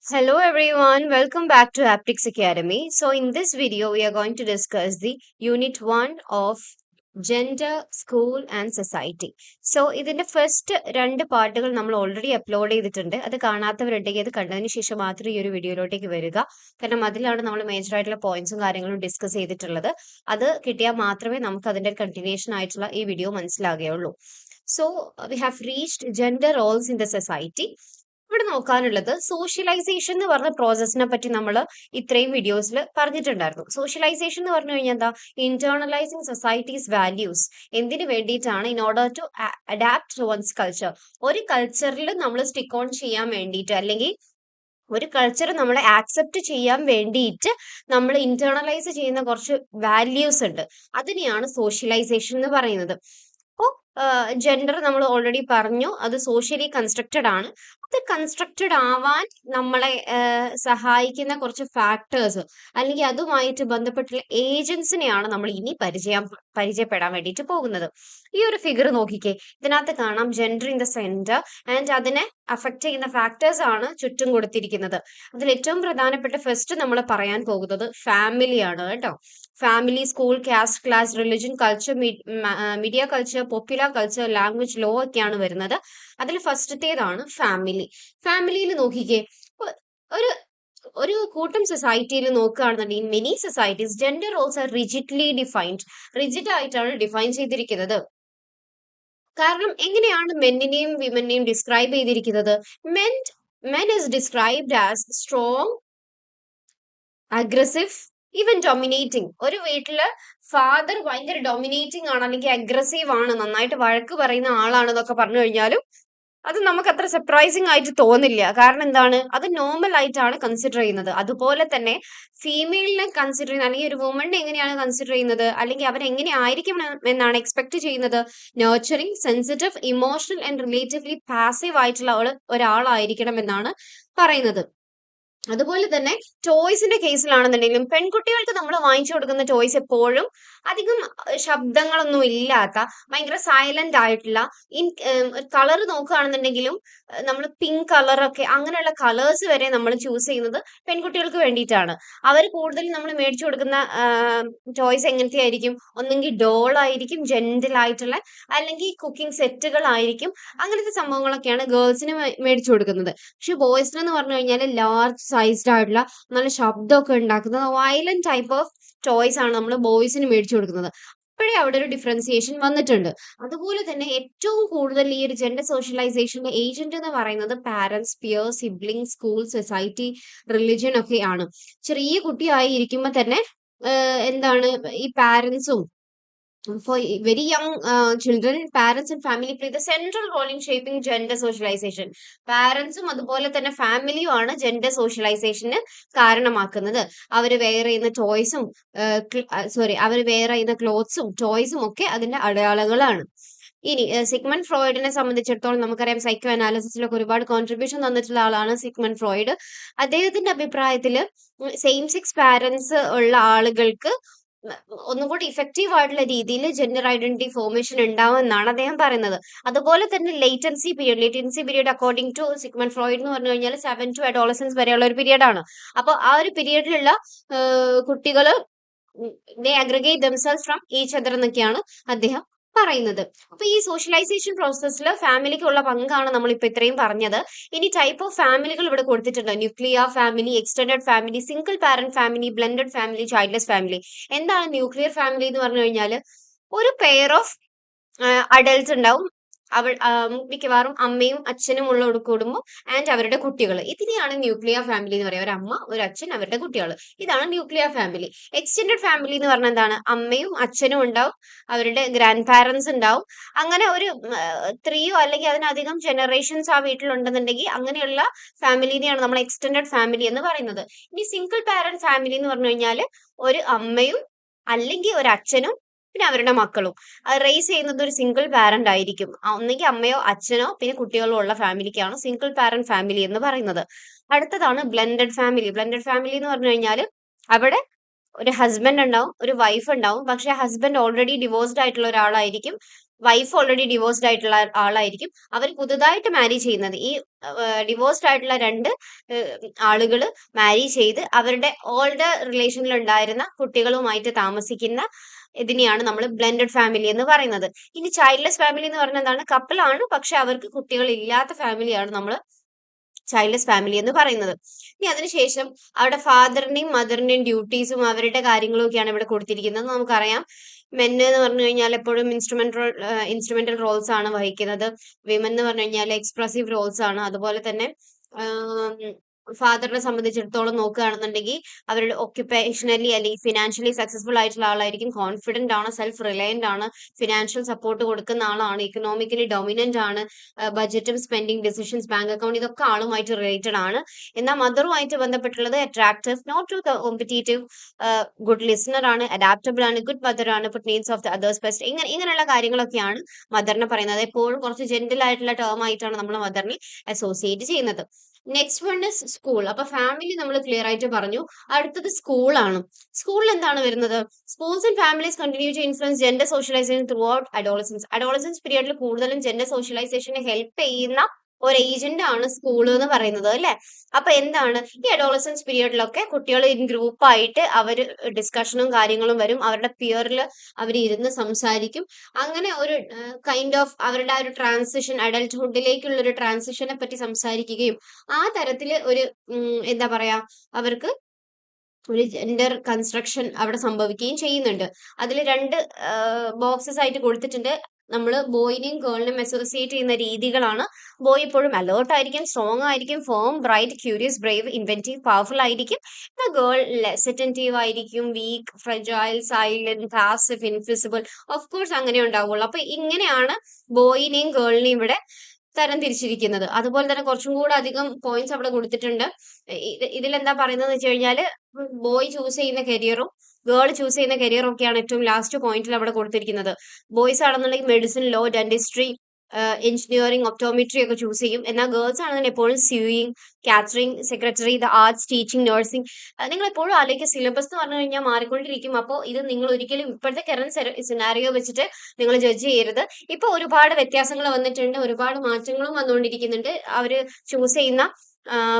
Hello everyone, welcome back to Aptix Academy. So in this video, we are going to discuss the Unit 1 of Gender, School and Society. So ഇതിന്റെ first രണ്ട് പാർട്ടുകൾ നമ്മൾ already upload ചെയ്തിട്ടുണ്ട്. അത് കാണാത്തവരുണ്ടെങ്കിൽ അത് കണ്ടതിന് ശേഷം മാത്രം ഈ ഒരു വീഡിയോയിലോട്ടേക്ക് വരിക. കാരണം അതിലാണ് നമ്മൾ മേജർ ആയിട്ടുള്ള പോയിന്റ്സും കാര്യങ്ങളും ഡിസ്കസ് ചെയ്തിട്ടുള്ളത്. അത് കിട്ടിയാൽ മാത്രമേ നമുക്ക് അതിന്റെ കണ്ടിന്യൂഷൻ ആയിട്ടുള്ള ഈ video മനസ്സിലാകുകയുള്ളൂ. So we have reached gender roles in the society. ഇവിടെ നോക്കാനുള്ളത് സോഷ്യലൈസേഷൻ എന്ന് പറഞ്ഞ പ്രോസസ്സിനെ പറ്റി നമ്മൾ ഇത്രയും വീഡിയോസിൽ പറഞ്ഞിട്ടുണ്ടായിരുന്നു. സോഷ്യലൈസേഷൻ എന്ന് പറഞ്ഞു കഴിഞ്ഞാൽ എന്താ? Internalising societies values. എന്തിനു വേണ്ടിയിട്ടാണ്? In order to adapt to one's culture. ഒരു കൾച്ചറിൽ നമ്മൾ സ്റ്റിക്ക് ഓൺ ചെയ്യാൻ വേണ്ടിയിട്ട്, അല്ലെങ്കിൽ ഒരു കൾച്ചർ നമ്മളെ ആക്സെപ്റ്റ് ചെയ്യാൻ വേണ്ടിയിട്ട് നമ്മൾ ഇന്റേണലൈസ് ചെയ്യുന്ന കുറച്ച് വാല്യൂസ് ഉണ്ട്. അതിനെയാണ് സോഷ്യലൈസേഷൻ എന്ന് പറയുന്നത്. അപ്പോൾ ജെൻഡർ നമ്മൾ ഓൾറെഡി പറഞ്ഞു, അത് സോഷ്യലി കൺസ്ട്രക്റ്റഡ് ആണ്. അത് കൺസ്ട്രക്റ്റഡ് ആവാൻ നമ്മളെ സഹായിക്കുന്ന കുറച്ച് ഫാക്ടേഴ്സ് അല്ലെങ്കിൽ അതുമായിട്ട് ബന്ധപ്പെട്ടുള്ള ഏജൻസിനെയാണ് നമ്മൾ ഇനി പരിചയപ്പെടാൻ വേണ്ടിയിട്ട് പോകുന്നത്. ഈ ഒരു ഫിഗർ നോക്കിക്കേ, ഇതിനകത്ത് കാണാം gender in the centre and അതിനെ അഫക്റ്റ് ചെയ്യുന്ന ഫാക്ടേഴ്സ് ആണ് ചുറ്റും കൊടുത്തിരിക്കുന്നത്. അതിൽ ഏറ്റവും പ്രധാനപ്പെട്ട ഫസ്റ്റ് നമ്മൾ പറയാൻ പോകുന്നത് ഫാമിലിയാണ് കേട്ടോ. Family, school, caste, class, religion, culture, media culture, popular culture, language, law ഒക്കെയാണ് വരുന്നത്. അതിൽ ഫസ്റ്റത്തേതാണ് ഫാമിലി. ഫാമിലിയിൽ നോക്കിക്കേ, ഒരു ഒരു കൂട്ടം സൊസൈറ്റിയിൽ നോക്കുകയാണെന്നുണ്ടെങ്കിൽ many societies gender roles are rigidly defined. Rigid ആയിട്ടാണ് ഡിഫൈൻ ചെയ്തിരിക്കുന്നത്. കാരണം എങ്ങനെയാണ് മെന്നിനെയും വിമനെയും ഡിസ്ക്രൈബ് ചെയ്തിരിക്കുന്നത്? Men is described as strong, aggressive, even dominating. ഒരു വീട്ടില് ഫാദർ ഭയങ്കര ഡൊമിനേറ്റിംഗ് ആണ്, അല്ലെങ്കിൽ അഗ്രസീവ് ആണ്, നന്നായിട്ട് വഴക്ക് പറയുന്ന ആളാണെന്നൊക്കെ പറഞ്ഞു കഴിഞ്ഞാലും അത് നമുക്ക് അത്ര സർപ്രൈസിങ് ആയിട്ട് തോന്നില്ല. കാരണം എന്താണ്? അത് നോർമൽ ആയിട്ടാണ് കൺസിഡർ ചെയ്യുന്നത്. അതുപോലെ തന്നെ ഫീമെയിലിനെ കൺസിഡർ ചെയ്യുന്നത്, അല്ലെങ്കിൽ ഒരു വുമണിനെ എങ്ങനെയാണ് കൺസിഡർ ചെയ്യുന്നത്, അല്ലെങ്കിൽ അവരെങ്ങനെ ആയിരിക്കും എന്നാണ് എക്സ്പെക്ട് ചെയ്യുന്നത്? Nurturing, sensitive, emotional and relatively passive ആയിട്ടുള്ള ഒരാളായിരിക്കണം എന്നാണ് പറയുന്നത്. അതുപോലെ തന്നെ ടോയ്സിന്റെ കേസിലാണെന്നുണ്ടെങ്കിലും പെൺകുട്ടികൾക്ക് നമ്മൾ വാങ്ങിച്ചു കൊടുക്കുന്ന ടോയ്സ് എപ്പോഴും അധികം ശബ്ദങ്ങളൊന്നും ഇല്ലാത്ത, ഭയങ്കര സൈലന്റ് ആയിട്ടുള്ള, കളർ നോക്കുകയാണെന്നുണ്ടെങ്കിലും നമ്മൾ പിങ്ക് കളറൊക്കെ, അങ്ങനെയുള്ള കളേഴ്സ് വരെ നമ്മൾ ചൂസ് ചെയ്യുന്നത് പെൺകുട്ടികൾക്ക് വേണ്ടിയിട്ടാണ്. അവർ കൂടുതൽ നമ്മൾ മേടിച്ചു കൊടുക്കുന്ന ടോയ്സ് എങ്ങനത്തെ ആയിരിക്കും? ഒന്നെങ്കിൽ ഡോൾ ആയിരിക്കും, ജെന്റിൽ ആയിട്ടുള്ള, അല്ലെങ്കിൽ കുക്കിംഗ് സെറ്റുകളായിരിക്കും. അങ്ങനത്തെ സംഭവങ്ങളൊക്കെയാണ് ഗേൾസിന് മേടിച്ചു കൊടുക്കുന്നത്. പക്ഷെ ബോയ്സിന് എന്ന് പറഞ്ഞു കഴിഞ്ഞാൽ ലാർജ് സൈസ്ഡ് ആയിട്ടുള്ള, നല്ല ശബ്ദമൊക്കെ ഉണ്ടാക്കുന്ന വയലന്റ് ടൈപ്പ് ഓഫ് ടോയ്സ് ആണ് നമ്മൾ ബോയ്സിന് മേടിച്ചു കൊടുക്കുന്നത്. അപ്പോഴേ അവിടെ ഒരു ഡിഫറൻസിയേഷൻ വന്നിട്ടുണ്ട്. അതുപോലെ തന്നെ ഏറ്റവും കൂടുതൽ ഈ ഒരു ജെൻഡർ സോഷ്യലൈസേഷന്റെ ഏജന്റ് എന്ന് പറയുന്നത് parents, peer, sibling, school, society, religion ഒക്കെ ആണ്. ചെറിയ കുട്ടിയായി ഇരിക്കുമ്പോൾ തന്നെ എന്താണ്, ഈ പാരന്റ്സും for very young children, parents and family play the central role in shaping gender socialization. പാരന്റ്സും അതുപോലെ തന്നെ ഫാമിലിയും ആണ് ജെൻഡർ സോഷ്യലൈസേഷന് കാരണമാക്കുന്നത്. അവർ വെയർ ചെയ്യുന്ന ടോയ്സും അവർ വെയർ ചെയ്യുന്ന ക്ലോത്ത്സും ടോയ്സും ഒക്കെ അതിന്റെ അടയാളങ്ങളാണ്. ഇനി സിഗ്മണ്ട് ഫ്രോയിഡിനെ സംബന്ധിച്ചിടത്തോളം നമുക്കറിയാം, സൈക്കോ അനാലിസിസിലൊക്കെ ഒരുപാട് കോൺട്രിബ്യൂഷൻ തന്നിട്ടുള്ള ആളാണ് സിഗ്മണ്ട് ഫ്രോയിഡ്. അദ്ദേഹത്തിന്റെ അഭിപ്രായത്തിൽ സെയിം സെക്സ് പാരന്റ്സ് ഉള്ള ആളുകൾക്ക് ഒന്നും കൂടി ഇഫക്റ്റീവ് ആയിട്ടുള്ള രീതിയിൽ ജെൻഡർ ഐഡന്റിറ്റി ഫോർമേഷൻ ഉണ്ടാവുമെന്നാണ് അദ്ദേഹം പറയുന്നത്. അതുപോലെ തന്നെ latency period according to Sigmund Freud എന്ന് പറഞ്ഞു കഴിഞ്ഞാൽ 7 to അഡോളസൻസ് വരെയുള്ള ഒരു പീരീഡ് ആണ്. അപ്പോൾ ആ ഒരു പീരീഡിലുള്ള കുട്ടികൾ they aggregate themselves from each other എന്നൊക്കെയാണ് അദ്ദേഹം പറയുന്നത്. അപ്പൊ ഈ സോഷ്യലൈസേഷൻ പ്രോസസ്സിൽ ഫാമിലിക്കുള്ള പങ്കാണ് നമ്മളിപ്പോ ഇത്രയും പറഞ്ഞത്. ഇനി ടൈപ്പ് ഓഫ് ഫാമിലികൾ ഇവിടെ കൊടുത്തിട്ടുണ്ട്. Nuclear family, extended family, single parent family, blended family, childless family. എന്താണ് ന്യൂക്ലിയർ ഫാമിലി എന്ന് പറഞ്ഞു കഴിഞ്ഞാൽ? ഒരു പെയർ ഓഫ് അഡൽട്സ് ഉണ്ടാവും. മിക്കവാറും അമ്മയും അച്ഛനും ഉള്ള ഒരു കുടുംബം ആൻഡ് അവരുടെ കുട്ടികൾ. ഇതിനെയാണ് ന്യൂക്ലിയർ ഫാമിലി എന്ന് പറയുക. ഒരു അമ്മ, ഒരു അച്ഛൻ, അവരുടെ കുട്ടികൾ. ഇതാണ് ന്യൂക്ലിയർ ഫാമിലി. എക്സ്റ്റൻഡഡ് ഫാമിലി എന്ന് പറഞ്ഞാൽ എന്താണ്? അമ്മയും അച്ഛനും ഉണ്ടാവും, അവരുടെ ഗ്രാൻഡ് പാരന്റ്സ് ഉണ്ടാവും. അങ്ങനെ ഒരു 3 അല്ലെങ്കിൽ അതിനധികം ജനറേഷൻസ് ആ വീട്ടിലുണ്ടെന്നുണ്ടെങ്കിൽ അങ്ങനെയുള്ള ഫാമിലിനെയാണ് നമ്മൾ എക്സ്റ്റൻഡഡ് ഫാമിലി എന്ന് പറയുന്നത്. ഇനി സിംഗിൾ പാരന്റ് ഫാമിലി എന്ന് പറഞ്ഞു കഴിഞ്ഞാൽ ഒരു അമ്മയും അല്ലെങ്കിൽ ഒരു അച്ഛനും പിന്നെ അവരുടെ മക്കളും. റേസ് ചെയ്യുന്നത് ഒരു സിംഗിൾ പാരന്റ് ആയിരിക്കും. ഒന്നെങ്കിൽ അമ്മയോ അച്ഛനോ പിന്നെ കുട്ടികളോ ഉള്ള ഫാമിലിക്കാണ് സിംഗിൾ പാരന്റ് ഫാമിലി എന്ന് പറയുന്നത്. അടുത്തതാണ് ബ്ലെൻഡഡ് ഫാമിലി. ബ്ലെൻഡഡ് ഫാമിലി എന്ന് പറഞ്ഞു കഴിഞ്ഞാൽ അവിടെ ഒരു ഹസ്ബൻഡ് ഉണ്ടാവും, ഒരു വൈഫ് ഉണ്ടാവും. പക്ഷെ ഹസ്ബൻഡ് ഓൾറെഡി ഡിവോഴ്സ്ഡ് ആയിട്ടുള്ള ഒരാളായിരിക്കും. വൈഫ് ഓൾറെഡി ഡിവോഴ്സ്ഡ് ആയിട്ടുള്ള ആളായിരിക്കും. അവർ പുതുതായിട്ട് മാരി ചെയ്യുന്നത് ഈ ഡിവോഴ്സ്ഡ് ആയിട്ടുള്ള രണ്ട് ആളുകൾ മാരി ചെയ്ത് അവരുടെ ഓൾഡ് റിലേഷനിൽ ഉണ്ടായിരുന്ന കുട്ടികളുമായിട്ട് താമസിക്കുന്ന ഇതിനെയാണ് നമ്മൾ ബ്ലെൻഡഡ് ഫാമിലി എന്ന് പറയുന്നത്. ഇനി ചൈൽഡ്ലെസ് ഫാമിലി എന്ന് പറഞ്ഞാൽ എന്താണ്? കപ്പിളാണ്, പക്ഷെ അവർക്ക് കുട്ടികൾ ഇല്ലാത്ത ഫാമിലിയാണ് നമ്മൾ ചൈൽഡ്ലെസ് ഫാമിലി എന്ന് പറയുന്നത്. ഇനി അതിനുശേഷം അവരുടെ ഫാദറിന്റെയും മദറിന്റെയും ഡ്യൂട്ടീസും അവരുടെ കാര്യങ്ങളും ഒക്കെയാണ് ഇവിടെ കൊടുത്തിരിക്കുന്നത്. നമുക്കറിയാം മെൻ എന്ന് പറഞ്ഞു കഴിഞ്ഞാൽ എപ്പോഴും ഇൻസ്ട്രുമെന്റൽ റോൾസ് ആണ് വഹിക്കുന്നത്. വിമൻ എന്ന് പറഞ്ഞു കഴിഞ്ഞാൽ എക്സ്പ്രസീവ് റോൾസ് ആണ്. അതുപോലെ തന്നെ ഫാദറിനെ സംബന്ധിച്ചിടത്തോളം നോക്കുകയാണെന്നുണ്ടെങ്കിൽ അവരുടെ ഒക്യുപ്പേഷനലി അല്ലെങ്കിൽ ഫിനാൻഷ്യലി സക്സസ്ഫുൾ ആയിട്ടുള്ള ആളായിരിക്കും. കോൺഫിഡന്റ് ആണ്, സെൽഫ് റിലയന്റ് ആണ്, ഫിനാൻഷ്യൽ സപ്പോർട്ട് കൊടുക്കുന്ന ആളാണ്, ഇക്കണോമിക്കലി ഡൊമിനന്റ് ആണ്, ബഡ്ജറ്റും സ്പെൻഡിങ് ഡിസിഷൻസ്, ബാങ്ക് അക്കൗണ്ട്, ഇതൊക്കെ ആളുമായിട്ട് റിലേറ്റഡ് ആണ്. എന്നാൽ മദറുമായിട്ട് ബന്ധപ്പെട്ടുള്ളത് attractive, not to competitive, good listener ആണ്, അഡാപ്റ്റബിൾ ആണ്, ഗുഡ് മദർ ആണ്, put needs of the others best, ഇങ്ങനെയുള്ള കാര്യങ്ങളൊക്കെയാണ് മദറിനെ പറയുന്നത്. എപ്പോഴും കുറച്ച് ജെന്റിൽ ആയിട്ടുള്ള ടേം ആയിട്ടാണ് നമ്മൾ മദറിനെ അസോസിയേറ്റ് ചെയ്യുന്നത്. Next one is school. അപ്പൊ ഫാമിലി നമ്മൾ ക്ലിയർ ആയിട്ട് പറഞ്ഞു. അടുത്തത് സ്കൂളാണ്. സ്കൂളിൽ എന്താണ് വരുന്നത്? Schools and families continue to influence gender socialization throughout adolescence. Adolescence പീരിയഡിൽ കൂടുതലും ജെൻഡർ സോഷ്യലൈസേഷനെ ഹെൽപ്പ് ചെയ്യുന്ന ഒരു ഏജന്റ് ആണ് സ്കൂൾ എന്ന് പറയുന്നത്, അല്ലെ? അപ്പൊ എന്താണ് ഈ അഡോളസൻസ് പീരിയഡിലൊക്കെ കുട്ടികൾ ഇൻ ഗ്രൂപ്പ് ആയിട്ട് അവർ ഡിസ്കഷനും കാര്യങ്ങളും വരും. അവരുടെ പിയറിൽ അവർ ഇരുന്ന് സംസാരിക്കും. അങ്ങനെ ഒരു കൈൻഡ് ഓഫ് അവരുടെ ആ ഒരു ട്രാൻസിഷൻ, അഡൽട്ട്ഹുഡിലേക്കുള്ള ഒരു ട്രാൻസിഷനെ പറ്റി സംസാരിക്കുകയും ആ തരത്തില് ഒരു എന്താ പറയാ അവർക്ക് ഒരു ജെൻഡർ കൺസ്ട്രക്ഷൻ അവിടെ സംഭവിക്കുകയും ചെയ്യുന്നുണ്ട്. അതിൽ രണ്ട് ബോക്സസ് ആയിട്ട് കൊടുത്തിട്ടുണ്ട്. നമ്മൾ ബോയിനെയും ഗേളിനെയും അസോസിയേറ്റ് ചെയ്യുന്ന രീതികളാണ്. ബോയ് എപ്പോഴും അലേർട്ട് ആയിരിക്കും, സ്ട്രോങ് ആയിരിക്കും, firm, bright, curious, brave, inventive, powerful ആയിരിക്കും. ഗേൾ ലെസ് അറ്റന്റീവ് ആയിരിക്കും, weak, fragile, silent, passive, invisible. Of course അങ്ങനെ ഉണ്ടാവുള്ളൂ. അപ്പൊ ഇങ്ങനെയാണ് ബോയിനെയും ഗേളിനെയും ഇവിടെ തരം തിരിച്ചിരിക്കുന്നത്. അതുപോലെ തന്നെ കുറച്ചും കൂടെ അധികം പോയിന്റ്സ് അവിടെ കൊടുത്തിട്ടുണ്ട്. ഇതിലെന്താ പറയുന്നത് വെച്ച് കഴിഞ്ഞാല് ബോയ് ചൂസ് ചെയ്യുന്ന കരിയറും ഗേൾ ചൂസ് ചെയ്യുന്ന കരിയറും ഒക്കെയാണ് ഏറ്റവും ലാസ്റ്റ് പോയിന്റിൽ അവിടെ കൊടുത്തിരിക്കുന്നത്. ബോയ്സ് ആണെന്നുണ്ടെങ്കിൽ medicine, law, dentistry, engineering, optometry ഒക്കെ ചൂസ് ചെയ്യും. എന്നാൽ ഗേൾസ് ആണെന്നുണ്ടെങ്കിൽ എപ്പോഴും sewing, catering, secretary, the arts, teaching, nursing. നിങ്ങൾ എപ്പോഴും ആലോചിക്കുക, സിലബസ് എന്ന് പറഞ്ഞു കഴിഞ്ഞാൽ മാറിക്കൊണ്ടിരിക്കും. അപ്പോൾ ഇത് നിങ്ങൾ ഒരിക്കലും ഇപ്പോഴത്തെ കറന്റ് സിനാരിയോ വെച്ചിട്ട് നിങ്ങൾ ജഡ്ജ് ചെയ്യരുത്. ഇപ്പൊ ഒരുപാട് വ്യത്യാസങ്ങൾ വന്നിട്ടുണ്ട്, ഒരുപാട് മാറ്റങ്ങളും വന്നുകൊണ്ടിരിക്കുന്നുണ്ട്. അവര് ചൂസ് ചെയ്യുന്ന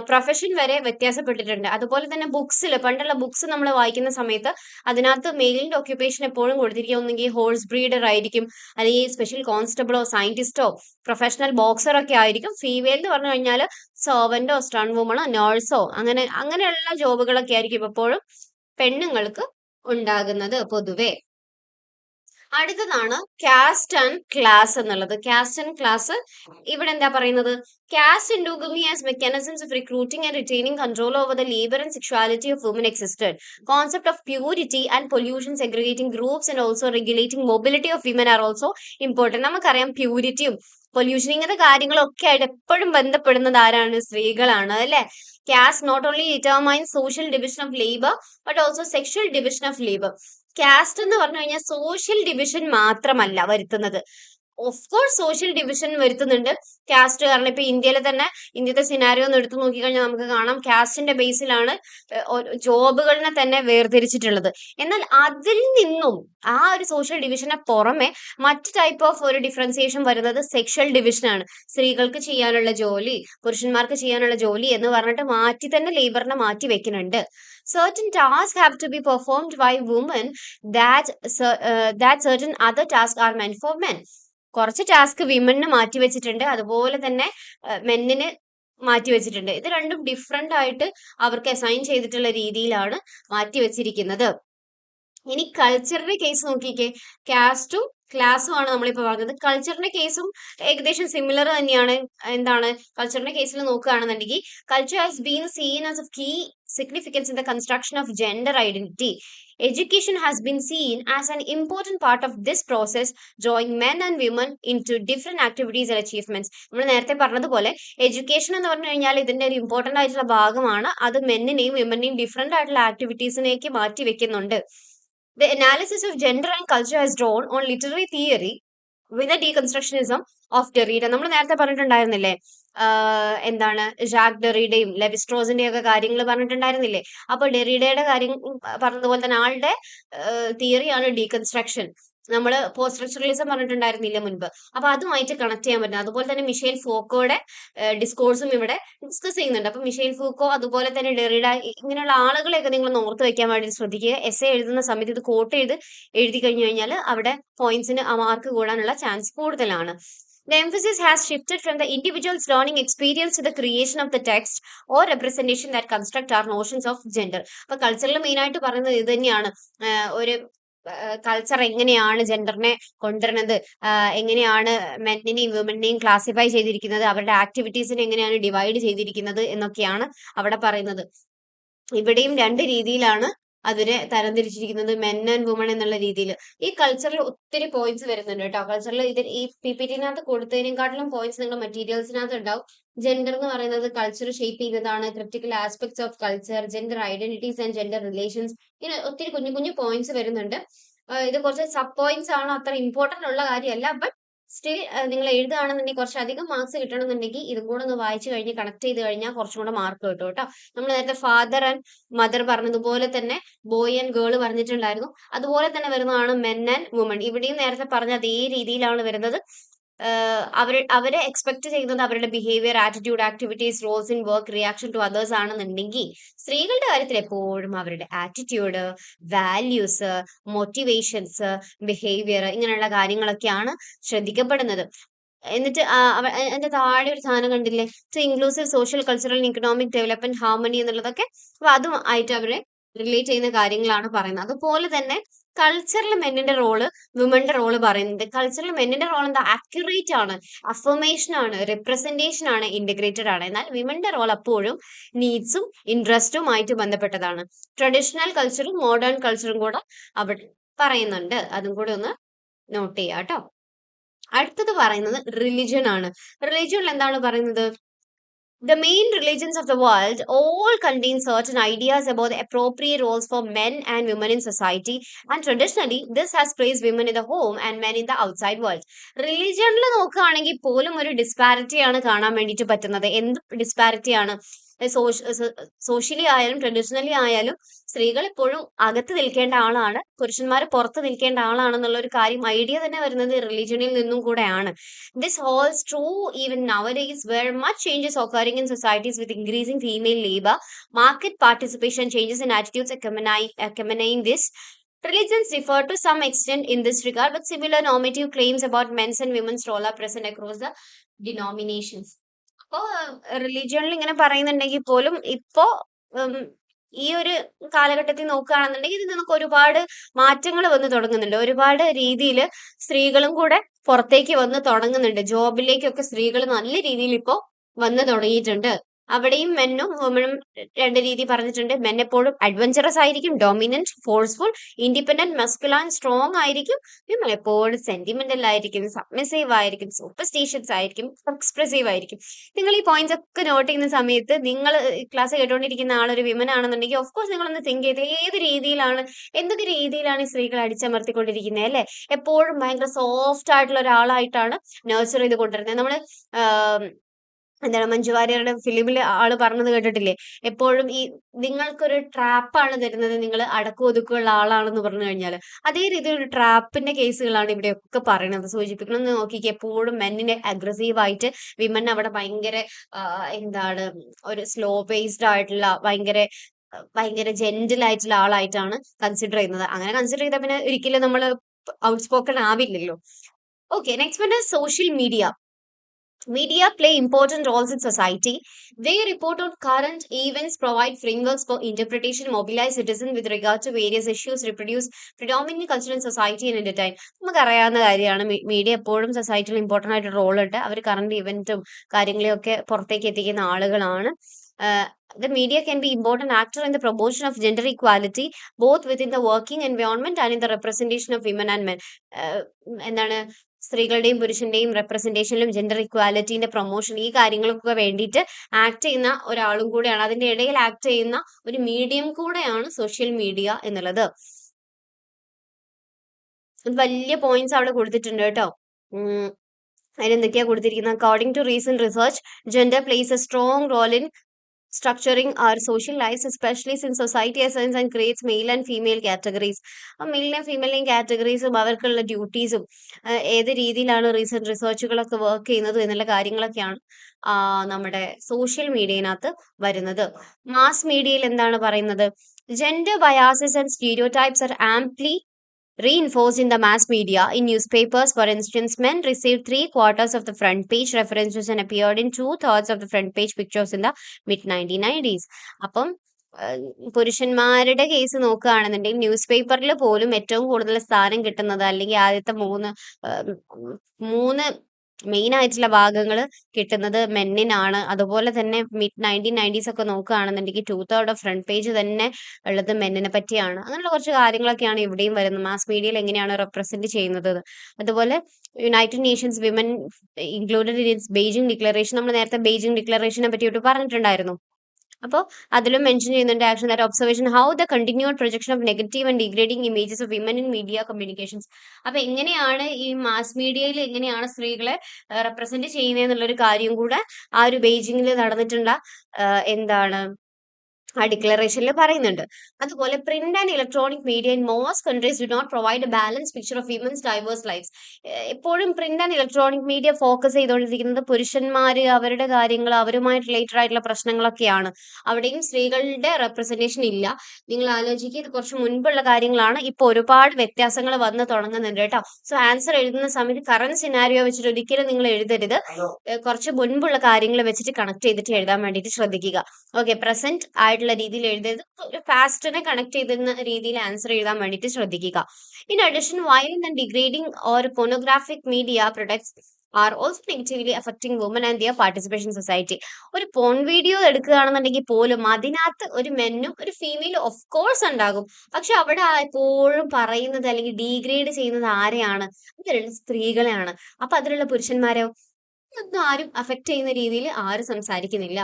പ്രൊഫഷൻ വരെ വ്യത്യാസപ്പെട്ടിട്ടുണ്ട്. അതുപോലെ തന്നെ ബുക്സിൽ, പണ്ടുള്ള ബുക്സ് നമ്മൾ വായിക്കുന്ന സമയത്ത് അതിനകത്ത് മെയിലിന്റെ ഓക്യുപ്പേഷൻ എപ്പോഴും കൊടുത്തിരിക്കുക ഒന്നെങ്കിൽ ഹോഴ്സ് ബ്രീഡർ ആയിരിക്കും, അല്ലെങ്കിൽ സ്പെഷ്യൽ കോൺസ്റ്റബിളോ സയന്റിസ്റ്റോ പ്രൊഫഷണൽ ബോക്സർ ഒക്കെ ആയിരിക്കും. ഫീമെയിൽ എന്ന് പറഞ്ഞു കഴിഞ്ഞാൽ സെർവന്റോ സ്റ്റൺ വുമണോ നേഴ്സോ അങ്ങനെയുള്ള ജോബുകളൊക്കെ ആയിരിക്കും എപ്പോഴും പെണ്ണുങ്ങൾക്ക് ഉണ്ടാകുന്നത് പൊതുവെ. അടുത്തതാണ് കാസ്റ്റ് ആൻഡ് ക്ലാസ് എന്നുള്ളത്. കാസ്റ്റ് ആൻഡ് ക്ലാസ് ഇവിടെ എന്താ പറയുന്നത്? Caste endogamy as mechanisms of recruiting and retaining control over the labor and sexuality of women existed. Concept of purity and pollution, segregating groups and also regulating mobility of women are also important. നമുക്കറിയാം പ്യൂരിറ്റിയും pollution ഇങ്ങനത്തെ കാര്യങ്ങളൊക്കെ ആയിട്ട് എപ്പോഴും ബന്ധപ്പെടുന്നത് ആരാണ്? സ്ത്രീകളാണ്, അല്ലെ? Caste not only determine social division of labour but also sexual division of labour. Caste എന്ന് പറഞ്ഞു കഴിഞ്ഞാൽ സോഷ്യൽ ഡിവിഷൻ മാത്രമല്ല വരുത്തുന്നത്. ഓഫ് കോഴ്സ് സോഷ്യൽ ഡിവിഷൻ വരുത്തുന്നുണ്ട് കാസ്റ്റ്. കാരണം ഇപ്പൊ ഇന്ത്യയിലെ തന്നെ ഇന്ത്യത്തെ സിനാരിയോ ഒന്ന് എടുത്തു നോക്കിക്കഴിഞ്ഞാൽ നമുക്ക് കാണാം കാസ്റ്റിന്റെ ബേസിലാണ് ജോബുകളിനെ തന്നെ വേർതിരിച്ചിട്ടുള്ളത്. എന്നാൽ അതിൽ നിന്നും ആ ഒരു സോഷ്യൽ ഡിവിഷനെ പുറമെ മറ്റു ടൈപ്പ് ഓഫ് ഒരു ഡിഫറൻസിയേഷൻ വരുന്നത് സെക്ഷൽ ഡിവിഷനാണ്. സ്ത്രീകൾക്ക് ചെയ്യാനുള്ള ജോലി, പുരുഷന്മാർക്ക് ചെയ്യാനുള്ള ജോലി എന്ന് പറഞ്ഞിട്ട് മാറ്റി തന്നെ ലേബറിനെ മാറ്റി വെക്കുന്നുണ്ട്. Certain tasks have to be performed by women that certain other tasks are meant for men. കുറച്ച് ടാസ്ക് വിമന് മാറ്റി വെച്ചിട്ടുണ്ട്, അതുപോലെ തന്നെ മെന്നിന് മാറ്റി വെച്ചിട്ടുണ്ട്. ഇത് രണ്ടും ഡിഫറെന്റ് ആയിട്ട് അവർക്ക് അസൈൻ ചെയ്തിട്ടുള്ള രീതിയിലാണ് മാറ്റി വെച്ചിരിക്കുന്നത്. ഇനി കൾച്ചറിന്റെ കേസ് നോക്കിക്കേ. കാസ്റ്റും ക്ലാസ്സും ആണ് നമ്മളിപ്പോ പറഞ്ഞത്. കൾച്ചറിന്റെ കേസും ഏകദേശം സിമിലർ തന്നെയാണ്. എന്താണ് കൾച്ചറിന്റെ കേസിൽ നോക്കുകയാണെന്നുണ്ടെങ്കിൽ culture has been seen as a key significance in the construction of gender identity. Education has been seen as an important part of this process, drawing men and women into different activities and achievements. നമ്മൾ നേരത്തെ പറഞ്ഞതുപോലെ education എന്ന് പറഞ്ഞു കഴിഞ്ഞാൽ ഇതിന്റെ ഒരു important ആയിട്ടുള്ള ഭാഗമാണ്. അത് മെന്നിനെയും വിമനെയും ഡിഫറെന്റ് ആയിട്ടുള്ള ആക്ടിവിറ്റീസിലേക്ക് മാറ്റി വെക്കുന്നുണ്ട്. The analysis of gender and culture has drawn on literary theory with the deconstructionism of Derrida. നമ്മൾ നേരത്തെ പറഞ്ഞിട്ടുണ്ടായിരുന്നില്ലേ എന്താണ് ജാക്ക് ഡെറിയുടെയും ലെവിസ്ട്രോസിന്റെയും ഒക്കെ കാര്യങ്ങൾ പറഞ്ഞിട്ടുണ്ടായിരുന്നില്ലേ? അപ്പൊ ഡെറിഡയുടെ കാര്യം പറഞ്ഞതുപോലെ തന്നെ ആളുടെ തിയറിയാണ് ഡീകൺസ്ട്രക്ഷൻ. നമ്മള് പോസ്റ്റ് സ്ട്രക്ചറലിസം പറഞ്ഞിട്ടുണ്ടായിരുന്നില്ല മുൻപ്. അപ്പൊ അതുമായിട്ട് കണക്ട് ചെയ്യാൻ പറ്റും. അതുപോലെ തന്നെ മിഷേൽ ഫോക്കോയുടെ ഡിസ്കോഴ്സും ഇവിടെ ഡിസ്കസ് ചെയ്യുന്നുണ്ട്. അപ്പൊ മിഷേൽ ഫൂക്കോ അതുപോലെ തന്നെ ഡെറിഡ ഇങ്ങനെയുള്ള ആളുകളെയൊക്കെ നിങ്ങൾ ഓർത്ത് വെക്കാൻ വേണ്ടി ശ്രദ്ധിക്കുക. എസ്സേ എഴുതുന്ന സമയത്ത് ഇത് കോട്ട് ചെയ്ത് എഴുതി കഴിഞ്ഞു കഴിഞ്ഞാൽ അവിടെ പോയിന്റ്സിന് മാർക്ക് കൂടാനുള്ള ചാൻസ് കൂടുതലാണ്. The emphasis has shifted from the individual's learning experience to the creation of the text or representation that construct our notions of gender. അപ്പൊ കൾച്ചറിൽ മെയിൻ ആയിട്ട് പറയുന്നത് ഇത് തന്നെയാണ്. ഒരു കൾച്ചർ എങ്ങനെയാണ് ജെൻഡറിനെ കൊണ്ടുവരുന്നത്, എങ്ങനെയാണ് മെന്നിനെയും വുമനെയും ക്ലാസിഫൈ ചെയ്തിരിക്കുന്നത്, അവരുടെ ആക്ടിവിറ്റീസിനെ എങ്ങനെയാണ് ഡിവൈഡ് ചെയ്തിരിക്കുന്നത് എന്നൊക്കെയാണ് അവിടെ പറയുന്നത്. ഇവിടെയും രണ്ട് രീതിയിലാണ് അതിനെ തരംതിരിച്ചിരിക്കുന്നത്, മെൻ ആൻഡ് വുമൺ എന്നുള്ള രീതിയിൽ. ഈ കൾച്ചറിൽ ഒത്തിരി പോയിന്റ്സ് വരുന്നുണ്ട് കേട്ടോ. കൾച്ചറിൽ ഇത് ഈ പിപിടിനകത്ത് കൊടുത്തതിനെക്കാട്ടിലും പോയിന്റ്സ് നിങ്ങളുടെ മെറ്റീരിയൽസിനകത്ത് ഉണ്ടാവും. ജെൻഡർ എന്ന് പറയുന്നത് കൾച്ചർ ഷേപ്പ് ചെയ്യുന്നതാണ്, critical aspects of culture, gender identities and gender relations, ഇങ്ങനെ ഒത്തിരി കുഞ്ഞു കുഞ്ഞു പോയിന്റ്സ് വരുന്നുണ്ട്. ഇത് കുറച്ച് സബ് പോയിന്റ്സ് ആണ്, അത്ര ഇമ്പോർട്ടന്റ് ഉള്ള കാര്യമല്ല. ബട്ട് സ്റ്റിൽ നിങ്ങൾ എഴുതുകയാണെന്നുണ്ടെങ്കിൽ കുറച്ചധികം മാർക്സ് കിട്ടണമെന്നുണ്ടെങ്കിൽ ഇതും കൂടെ ഒന്ന് വായിച്ചു കഴിഞ്ഞ് കണക്ട് ചെയ്ത് കഴിഞ്ഞാൽ കുറച്ചും കൂടെ മാർക്ക് കിട്ടും കേട്ടോ. നമ്മൾ നേരത്തെ ഫാദർ ആൻഡ് മദർ പറഞ്ഞതുപോലെ തന്നെ ബോയ് ആൻഡ് ഗേൾ പറഞ്ഞിട്ടുണ്ടായിരുന്നു. അതുപോലെ തന്നെ വരുന്നതാണ് മെൻ ആൻഡ് വുമൺ. ഇവിടെയും നേരത്തെ പറഞ്ഞ അതേ രീതിയിലാണ് വരുന്നത്. അവരെ എക്സ്പെക്ട് ചെയ്യുന്നത് അവരുടെ behaviour, attitude, activities, roles in work, reaction to others ആണെന്നുണ്ടെങ്കിൽ സ്ത്രീകളുടെ കാര്യത്തിൽ എപ്പോഴും അവരുടെ ആറ്റിറ്റ്യൂഡ്, വാല്യൂസ്, മോട്ടിവേഷൻസ്, ബിഹേവിയർ ഇങ്ങനെയുള്ള കാര്യങ്ങളൊക്കെയാണ് ശ്രദ്ധിക്കപ്പെടുന്നത്. എന്നിട്ട് അതിന്റെ താഴെ ഒരു സാധനം കണ്ടില്ലേ, to inclusive social, cultural, economic development, harmony എന്നുള്ളതൊക്കെ. അപ്പൊ അതും ആയിട്ട് അവരെ റിലേറ്റ് ചെയ്യുന്ന കാര്യങ്ങളാണ് പറയുന്നത്. അതുപോലെ തന്നെ കൾച്ചറിൽ മെന്നിന്റെ റോള്, വുമന്റെ റോള് പറയുന്നത്. കൾച്ചറിൽ മെന്നിന്റെ റോൾ എന്താ, അക്യുറേറ്റ് ആണ്, അഫർമേഷൻ ആണ്, റെപ്രസെന്റേഷൻ ആണ്, ഇന്റഗ്രേറ്റഡ് ആണ്. എന്നാൽ വിമന്റെ റോൾ അപ്പോഴും നീഡ്സും ഇൻട്രസ്റ്റും ആയിട്ട് ബന്ധപ്പെട്ടതാണ്. ട്രഡീഷണൽ കൾച്ചറും മോഡേൺ കൾച്ചറും കൂടെ അവിടെ പറയുന്നുണ്ട്. അതും കൂടെ ഒന്ന് നോട്ട് ചെയ്യാം കേട്ടോ. അടുത്തത് പറയുന്നത് റിലിജൻ ആണ്. റിലിജനിൽ എന്താണ് പറയുന്നത്, the main religions of the world all contain certain ideas about the appropriate roles for men and women in society, and traditionally this has placed women in the home and men in the outside world. റിലിജനിൽ നോക്കുകയാണെങ്കിൽ പോലും ഒരു disparity ആണ് കാണാൻ വേണ്ടിയിട്ട് പറ്റുന്നത്. എന്ത് disparity ആണ്? Socially ആയാലും ട്രഡീഷണലി ആയാലും സ്ത്രീകൾ എപ്പോഴും അകത്ത് നിൽക്കേണ്ട ആളാണ്, പുരുഷന്മാർ പുറത്ത് നിൽക്കേണ്ട ആളാണെന്നുള്ള ഒരു കാര്യം, ഐഡിയ തന്നെ വരുന്നത് റിലിജനിൽ നിന്നും കൂടെയാണ്. This holds true even nowadays, where much changes occurring in societies with increasing female labor, market participation, changes in attitudes accompanying this. Religions differ to some extent in this regard, but similar normative claims about men's and women's role are present across the denominations. അപ്പോ റിലീജിയനിൽ ഇങ്ങനെ പറയുന്നുണ്ടെങ്കിൽ പോലും ഇപ്പോ ഈ ഒരു കാലഘട്ടത്തിൽ നോക്കുകയാണെന്നുണ്ടെങ്കിൽ ഇതിൽ നിന്നൊക്കെ ഒരുപാട് മാറ്റങ്ങൾ വന്ന് തുടങ്ങുന്നുണ്ട്. ഒരുപാട് രീതിയിൽ സ്ത്രീകളും കൂടെ പുറത്തേക്ക് വന്ന് തുടങ്ങുന്നുണ്ട്. ജോബിലേക്കൊക്കെ സ്ത്രീകൾ നല്ല രീതിയിൽ ഇപ്പോ വന്ന് തുടങ്ങിയിട്ടുണ്ട്. അവിടെയും മെന്നും വുമണും രണ്ട് രീതി പറഞ്ഞിട്ടുണ്ട്. മെൻ എപ്പോഴും അഡ്വഞ്ചറസ് ആയിരിക്കും, dominant, forceful, independent, masculine, strong ആയിരിക്കും. വിമൻ എപ്പോഴും സെന്റിമെന്റൽ ആയിരിക്കും, സബ്മിസീവ് ആയിരിക്കും, സൂപ്പർസ്റ്റീഷ്യസ് ആയിരിക്കും, എക്സ്പ്രസീവ് ആയിരിക്കും. നിങ്ങൾ ഈ പോയിന്റ്സ് ഒക്കെ നോട്ട് ചെയ്യുന്ന സമയത്ത് നിങ്ങൾ ക്ലാസ് കേട്ടുകൊണ്ടിരിക്കുന്ന ആളൊരു വിമൻ ആണെന്നുണ്ടെങ്കിൽ ഓഫ് കോഴ്സ് നിങ്ങളൊന്ന് തിങ്ക് ചെയ്ത് ഏത് രീതിയിലാണ്, എന്തൊക്കെ രീതിയിലാണ് ഈ സ്ത്രീകൾ അടിച്ചമർത്തിക്കൊണ്ടിരിക്കുന്നത് അല്ലെ. എപ്പോഴും ഭയങ്കര സോഫ്റ്റ് ആയിട്ടുള്ള ഒരാളായിട്ടാണ് നഴ്ച്ചർ ചെയ്ത് കൊണ്ടുവരുന്നത്. നമ്മള് എന്താണ് മഞ്ജു വാര്യരുടെ ഫിലിമിൽ ആള് പറഞ്ഞത് കേട്ടിട്ടില്ലേ, എപ്പോഴും ഈ നിങ്ങൾക്കൊരു ട്രാപ്പാണ് തരുന്നത്, നിങ്ങൾ അടക്കം ഒതുക്കമുള്ള ആളാണെന്ന് പറഞ്ഞു കഴിഞ്ഞാൽ അതേ രീതിയിൽ ഒരു ട്രാപ്പിന്റെ കേസുകളാണ് ഇവിടെയൊക്കെ പറയുന്നത്, സൂചിപ്പിക്കണമെന്ന് നോക്കിക്ക്. എപ്പോഴും മെന്നിനെ അഗ്രസീവ് ആയിട്ട്, വിമൻ അവിടെ ഭയങ്കര എന്താണ് ഒരു സ്ലോ പേസ്ഡ് ആയിട്ടുള്ള ഭയങ്കര ജെന്റിൽ ആയിട്ടുള്ള ആളായിട്ടാണ് കൺസിഡർ ചെയ്യുന്നത്. അങ്ങനെ കൺസിഡർ ചെയ്താൽ പിന്നെ ഒരിക്കലും നമ്മൾ ഔട്ട് സ്പോക്കൺ ആവില്ലല്ലോ. Okay, next one social media. Media play important roles in society. They report on current events, provide frameworks for interpretation, mobilize citizens with regard to various issues, reproduce predominant culture in society and entertain. നമുക്കറിയാവുന്ന കാര്യമാണ് media എപ്പോഴും സൊസൈറ്റിയിൽ important ആയിട്ട് role ഉണ്ട്. അവർ current ഇവന്റും കാര്യങ്ങളെയൊക്കെ പുറത്തേക്ക് എത്തിക്കുന്ന ആളുകളാണ്. The media can be important actor in the promotion of gender equality, both within the working environment and in the representation of women and men. എന്താണ് സ്ത്രീകളുടെയും പുരുഷന്റെയും റെപ്രസെന്റേഷനിലും ജെൻഡർ ഇക്വാലിറ്റിന്റെ പ്രൊമോഷൻ, ഈ കാര്യങ്ങൾക്കൊക്കെ വേണ്ടിയിട്ട് ആക്ട് ചെയ്യുന്ന ഒരാളും കൂടെയാണ്, അതിന്റെ ഇടയിൽ ആക്ട് ചെയ്യുന്ന ഒരു മീഡിയം കൂടെയാണ് സോഷ്യൽ മീഡിയ എന്നുള്ളത്. വലിയ പോയിന്റ്സ് അവിടെ കൊടുത്തിട്ടുണ്ട് കേട്ടോ. അതിനെന്തൊക്കെയാ കൊടുത്തിരിക്കുന്നത്? According to recent research, gender plays a strong role in structuring our social lives, especially since society assigns and creates male and female categories. മെയിലിനെയും ഫീമെയിലിനെയും കാറ്റഗറീസും അവർക്കുള്ള ഡ്യൂട്ടീസും ഏത് രീതിയിലാണ് റീസെന്റ് റിസർച്ചുകളൊക്കെ വർക്ക് ചെയ്യുന്നത് എന്നുള്ള കാര്യങ്ങളൊക്കെയാണ് നമ്മുടെ സോഷ്യൽ മീഡിയനകത്ത് വരുന്നത്. മാസ് മീഡിയയിൽ എന്താണ് പറയുന്നത്? Gender biases and stereotypes are amply reinforced in the mass media. In newspapers, for instance, men received 3/4 of the front page references and appeared in 2/3 of the front page pictures in the mid 1990s. അപ്പം പുരുഷന്മാരുടെ case നോക്കുകയാണെന്നുണ്ടെങ്കിൽ news പേപ്പറിൽ പോലും ഏറ്റവും കൂടുതൽ സ്ഥാനം കിട്ടുന്നത്, അല്ലെങ്കിൽ ആദ്യത്തെ മൂന്ന് മെയിൻ ആയിട്ടുള്ള ഭാഗങ്ങൾ കിട്ടുന്നത് മെന്നിനാണ്. അതുപോലെ തന്നെ മിഡ് 1990s ഒക്കെ നോക്കുകയാണെന്നുണ്ടെങ്കിൽ 2/3 ഓഫ് ഫ്രണ്ട് പേജ് തന്നെ ഉള്ളത് മെന്നിനെ പറ്റിയാണ്. അങ്ങനെയുള്ള കുറച്ച് കാര്യങ്ങളൊക്കെയാണ് ഇവിടെയും വരുന്നത്. മാസ് മീഡിയയിൽ എങ്ങനെയാണ് റെപ്രസെന്റ് ചെയ്യുന്നത്. അതുപോലെ United Nations women included in its Beijing declaration. നമ്മൾ നേരത്തെ ബെയ്ജിംഗ് ഡിക്ലറേഷനെ പറ്റിയിട്ട് പറഞ്ഞിട്ടുണ്ടായിരുന്നു. അപ്പോൾ അതിലും മെൻഷൻ ചെയ്യുന്നുണ്ട് action that observation how the continued projection of negative and degrading images of women in media communications. അപ്പൊ എങ്ങനെയാണ് ഈ മാസ് മീഡിയയിൽ എങ്ങനെയാണ് സ്ത്രീകളെ റെപ്രസെന്റ് ചെയ്യുന്നത് എന്നുള്ളൊരു കാര്യം കൂടെ ആ ഒരു ബെയ്ജിങ്ങിൽ നടന്നിട്ടുള്ള എന്താണ് ആ ഡിക്ലറേഷനിൽ പറയുന്നുണ്ട്. അതുപോലെ print and electronic media in most countries do not provide a balance picture of women's diverse lifes. എപ്പോഴും print and electronic media focus ചെയ്തുകൊണ്ടിരിക്കുന്നത് പുരുഷന്മാര്, അവരുടെ കാര്യങ്ങൾ, അവരുമായിട്ട് റിലേറ്റഡ് ആയിട്ടുള്ള പ്രശ്നങ്ങളൊക്കെയാണ്. അവിടെയും സ്ത്രീകളുടെ റെപ്രസെന്റേഷൻ ഇല്ല. നിങ്ങൾ ആലോചിക്കുക, ഇത് കുറച്ച് മുൻപുള്ള കാര്യങ്ങളാണ്. ഇപ്പൊ ഒരുപാട് വ്യത്യാസങ്ങൾ വന്ന് തുടങ്ങുന്നുണ്ട് കേട്ടോ. സോ ആൻസർ എഴുതുന്ന സമയത്ത് കറന്റ് സിനാരിയോ വെച്ചിട്ട് ഒരിക്കലും നിങ്ങൾ എഴുതരുത്. കുറച്ച് മുൻപുള്ള കാര്യങ്ങൾ വെച്ചിട്ട് കണക്ട് ചെയ്തിട്ട് എഴുതാൻ വേണ്ടിയിട്ട് ശ്രദ്ധിക്കുക. ഓക്കെ, പ്രസന്റ് ആയിട്ടുള്ള രീതിയിൽ എഴുതരുത്. ഒരു പാസ്റ്റിനെ കണക്ട് ചെയ്യുന്ന രീതിയിൽ ആൻസർ എഴുതാൻ വേണ്ടിയിട്ട് ശ്രദ്ധിക്കുക. In addition, violent and degrading or pornographic media products are also negatively affecting woman and their participation society. ഒരു പോൺ വീഡിയോ എടുക്കുകയാണെന്നുണ്ടെങ്കിൽ പോലും അതിനകത്ത് ഒരു മെന്നും ഒരു ഫീമെയിലും ഓഫ് കോഴ്സ് ഉണ്ടാകും. പക്ഷെ അവിടെ എപ്പോഴും പറയുന്നത് അല്ലെങ്കിൽ ഡീഗ്രേഡ് ചെയ്യുന്നത് ആരെയാണ്? അതിലുള്ള സ്ത്രീകളെയാണ്. അപ്പൊ അതിലുള്ള പുരുഷന്മാരോ ഒന്നും ആരും അഫക്ട് ചെയ്യുന്ന രീതിയിൽ ആരും സംസാരിക്കുന്നില്ല.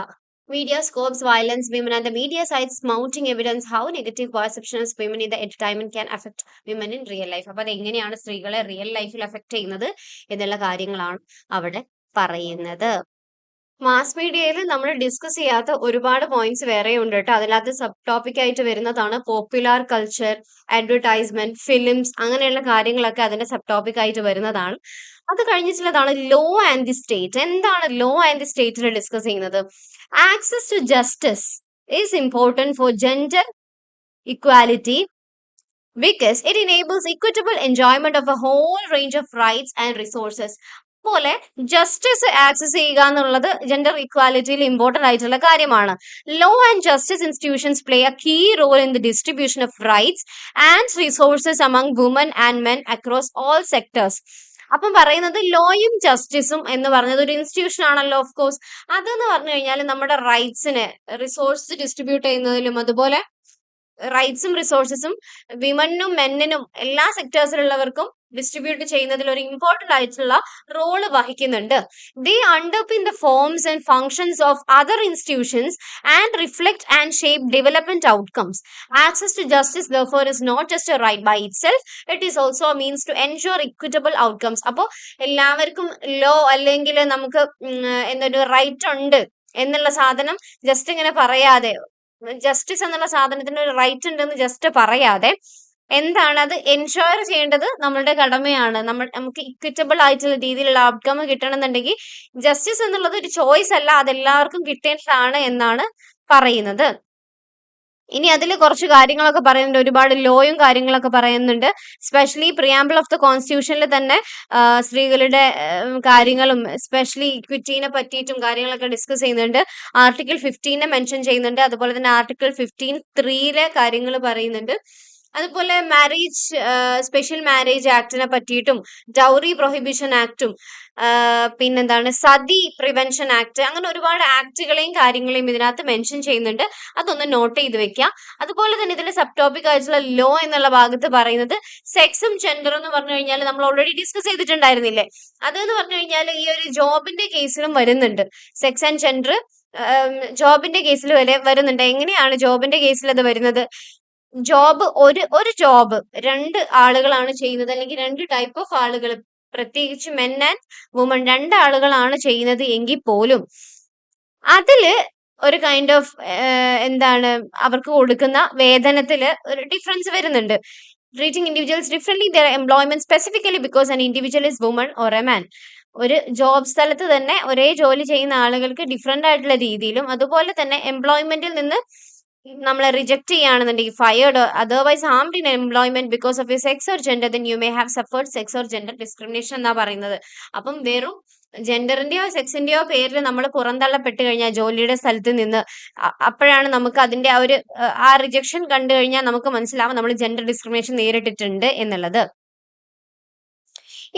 Media scopes violence women and the media sites mounting evidence how negative perception of women in the entertainment can affect women in real life. അപ്പൊ അത് എങ്ങനെയാണ് സ്ത്രീകളെ റിയൽ ലൈഫിൽ അഫക്ട് ചെയ്യുന്നത് എന്നുള്ള കാര്യങ്ങളാണ് അവിടെ പറയുന്നത്. മാസ് മീഡിയയിൽ നമ്മൾ ഡിസ്കസ് ചെയ്യാത്ത ഒരുപാട് പോയിന്റ്സ് വേറെ ഉണ്ട് കേട്ടോ. അതിനകത്ത് സബ് ടോപ്പിക് ആയിട്ട് വരുന്നതാണ് പോപ്പുലർ കൾച്ചർ, അഡ്വർടൈസ്മെന്റ്, ഫിലിംസ്, അങ്ങനെയുള്ള കാര്യങ്ങളൊക്കെ അതിന്റെ സബ് ടോപ്പിക് ആയിട്ട് വരുന്നതാണ്. അത് കഴിഞ്ഞിട്ടുള്ളതാണ് ലോ ആൻഡ് ദി സ്റ്റേറ്റ്. എന്താണ് ലോ ആൻഡ് ദി സ്റ്റേറ്റിൽ ഡിസ്കസ് ചെയ്യുന്നത്? Access to justice is important for gender equality because it enables equitable enjoyment of a whole range of rights and resources. പോലെ justice access ചെയ്യുക എന്നുള്ളത് gender ഇക്വാലിറ്റിയിൽ important ആയിട്ടുള്ള കാര്യമാണ്. Law and justice institutions play a key role in the distribution of rights and resources among women and men across all sectors. അപ്പം പറയുന്നത് ലോയും ജസ്റ്റിസും എന്ന് പറഞ്ഞത് ഒരു ഇൻസ്റ്റിറ്റ്യൂഷൻ ആണല്ലോ. ഓഫ് കോഴ്സ് അതെന്ന് പറഞ്ഞു കഴിഞ്ഞാൽ നമ്മുടെ റൈറ്റ്സിനെ റിസോഴ്സ് ഡിസ്ട്രിബ്യൂട്ട് ചെയ്യുന്നതിലും അതുപോലെ റൈറ്റ്സും റിസോഴ്സസും വിമനും മെന്നിനും എല്ലാ സെക്ടേഴ്സിലുള്ളവർക്കും ഡിസ്ട്രിബ്യൂട്ട് ചെയ്യുന്നതിൽ ഒരു ഇമ്പോർട്ടന്റ് ആയിട്ടുള്ള റോള് വഹിക്കുന്നുണ്ട്. They underpin the forms and functions of other institutions and reflect and shape development outcomes. Access to justice therefore is not just a right by itself, it is also a means to ensure equitable outcomes. അപ്പോൾ എല്ലാവർക്കും law അല്ലെങ്കിൽ നമുക്ക് എന്തൊരു right ഉണ്ട് എന്നുള്ള സാധനം just ഇങ്ങനെ പറയാതെ, ജസ്റ്റിസ് എന്നുള്ള സാധനത്തിന് ഒരു റൈറ്റ് ഉണ്ടെന്ന് ജസ്റ്റ് പറയാതെ എന്താണ് അത് എൻഷുർ ചെയ്യേണ്ടത് നമ്മളുടെ കടമയാണ്. നമുക്ക് ഇക്വിറ്റബിൾ ആയിട്ടുള്ള രീതിയിലുള്ള ഔട്ട്കം കിട്ടണമെന്നുണ്ടെങ്കിൽ ജസ്റ്റിസ് എന്നുള്ളത് ഒരു ചോയ്സ് അല്ല, അതെല്ലാവർക്കും കിട്ടേണ്ടതാണ് എന്നാണ് പറയുന്നത്. ഇനി അതിൽ കുറച്ച് കാര്യങ്ങളൊക്കെ പറയുന്നുണ്ട്, ഒരുപാട് ലോയും കാര്യങ്ങളൊക്കെ പറയുന്നുണ്ട്. സ്പെഷ്യലി പ്രിയാമ്പിൾ ഓഫ് ദ കോൺസ്റ്റിറ്റ്യൂഷനിൽ തന്നെ സ്ത്രീകളുടെ കാര്യങ്ങളും സ്പെഷ്യലി ഇക്വിറ്റീനെ പറ്റിയിട്ടും കാര്യങ്ങളൊക്കെ ഡിസ്കസ് ചെയ്യുന്നുണ്ട്. ആർട്ടിക്കിൾ 15 മെൻഷൻ ചെയ്യുന്നുണ്ട്. അതുപോലെ തന്നെ ആർട്ടിക്കിൾ 15(3) കാര്യങ്ങൾ പറയുന്നുണ്ട്. അതുപോലെ മാരേജ് സ്പെഷ്യൽ മാരേജ് ആക്ടിനെ പറ്റിയിട്ടും ഡൗറി പ്രൊഹിബിഷൻ ആക്ടും പിന്നെന്താണ് സതി പ്രിവെൻഷൻ ആക്ട്, അങ്ങനെ ഒരുപാട് ആക്ടുകളെയും കാര്യങ്ങളെയും ഇതിനകത്ത് മെൻഷൻ ചെയ്യുന്നുണ്ട്. അതൊന്ന് നോട്ട് ചെയ്ത് വെക്കുക. അതുപോലെ തന്നെ ഇതിന്റെ സബ് ടോപ്പിക് ആയിട്ടുള്ള ലോ എന്നുള്ള ഭാഗത്ത് പറയുന്നത് സെക്സും ജെൻഡറും എന്ന് പറഞ്ഞു കഴിഞ്ഞാൽ നമ്മൾ ഓൾറെഡി ഡിസ്കസ് ചെയ്തിട്ടുണ്ടായിരുന്നില്ലേ. അതെന്ന് പറഞ്ഞു കഴിഞ്ഞാൽ ഈ ഒരു ജോബിന്റെ കേസിലും വരുന്നുണ്ട്. സെക്സ് ആൻഡ് ജെൻഡർ ജോബിന്റെ കേസിൽ വരെ വരുന്നുണ്ട്. എങ്ങനെയാണ് ജോബിന്റെ കേസിൽ അത് വരുന്നത്? ജോബ് ഒരു ജോബ് രണ്ട് ആളുകളാണ് ചെയ്യുന്നത്, അല്ലെങ്കിൽ രണ്ട് ടൈപ്പ് ഓഫ് ആളുകൾ, പ്രത്യേകിച്ച് മെൻ ആൻഡ് വുമൺ, രണ്ടാളുകളാണ് ചെയ്യുന്നത് എങ്കിൽ പോലും അതില് ഒരു കൈൻഡ് ഓഫ് എന്താണ് അവർക്ക് കൊടുക്കുന്ന വേതനത്തില് ഒരു ഡിഫറൻസ് വരുന്നുണ്ട്. Treating individuals differently there employment specifically because an individual is woman or a man. ഒരു ജോബ് സ്ഥലത്ത് തന്നെ ഒരേ ജോലി ചെയ്യുന്ന ആളുകൾക്ക് ഡിഫറെന്റ് ആയിട്ടുള്ള രീതിയിലും, അതുപോലെ തന്നെ എംപ്ലോയ്മെന്റിൽ നിന്ന് നമ്മളെ റിജക്ട് ചെയ്യുകയാണെന്നുണ്ടെങ്കിൽ, fired otherwise harmed in employment because of you sex or gender, then you may have suffered sex or gender discrimination എന്നാ പറയുന്നത്. അപ്പം വെറും ജെൻഡറിന്റെയോ സെക്സിന്റെയോ പേരിൽ നമ്മൾ പുറന്തള്ളപ്പെട്ട് കഴിഞ്ഞാൽ ജോലിയുടെ സ്ഥലത്ത് നിന്ന്, അപ്പോഴാണ് നമുക്ക് അതിന്റെ ആ റിജക്ഷൻ കണ്ടു കഴിഞ്ഞാൽ നമുക്ക് മനസ്സിലാവും നമ്മൾ ജെൻഡർ ഡിസ്ക്രിമിനേഷൻ നേരിട്ടിട്ടുണ്ട് എന്നുള്ളത്.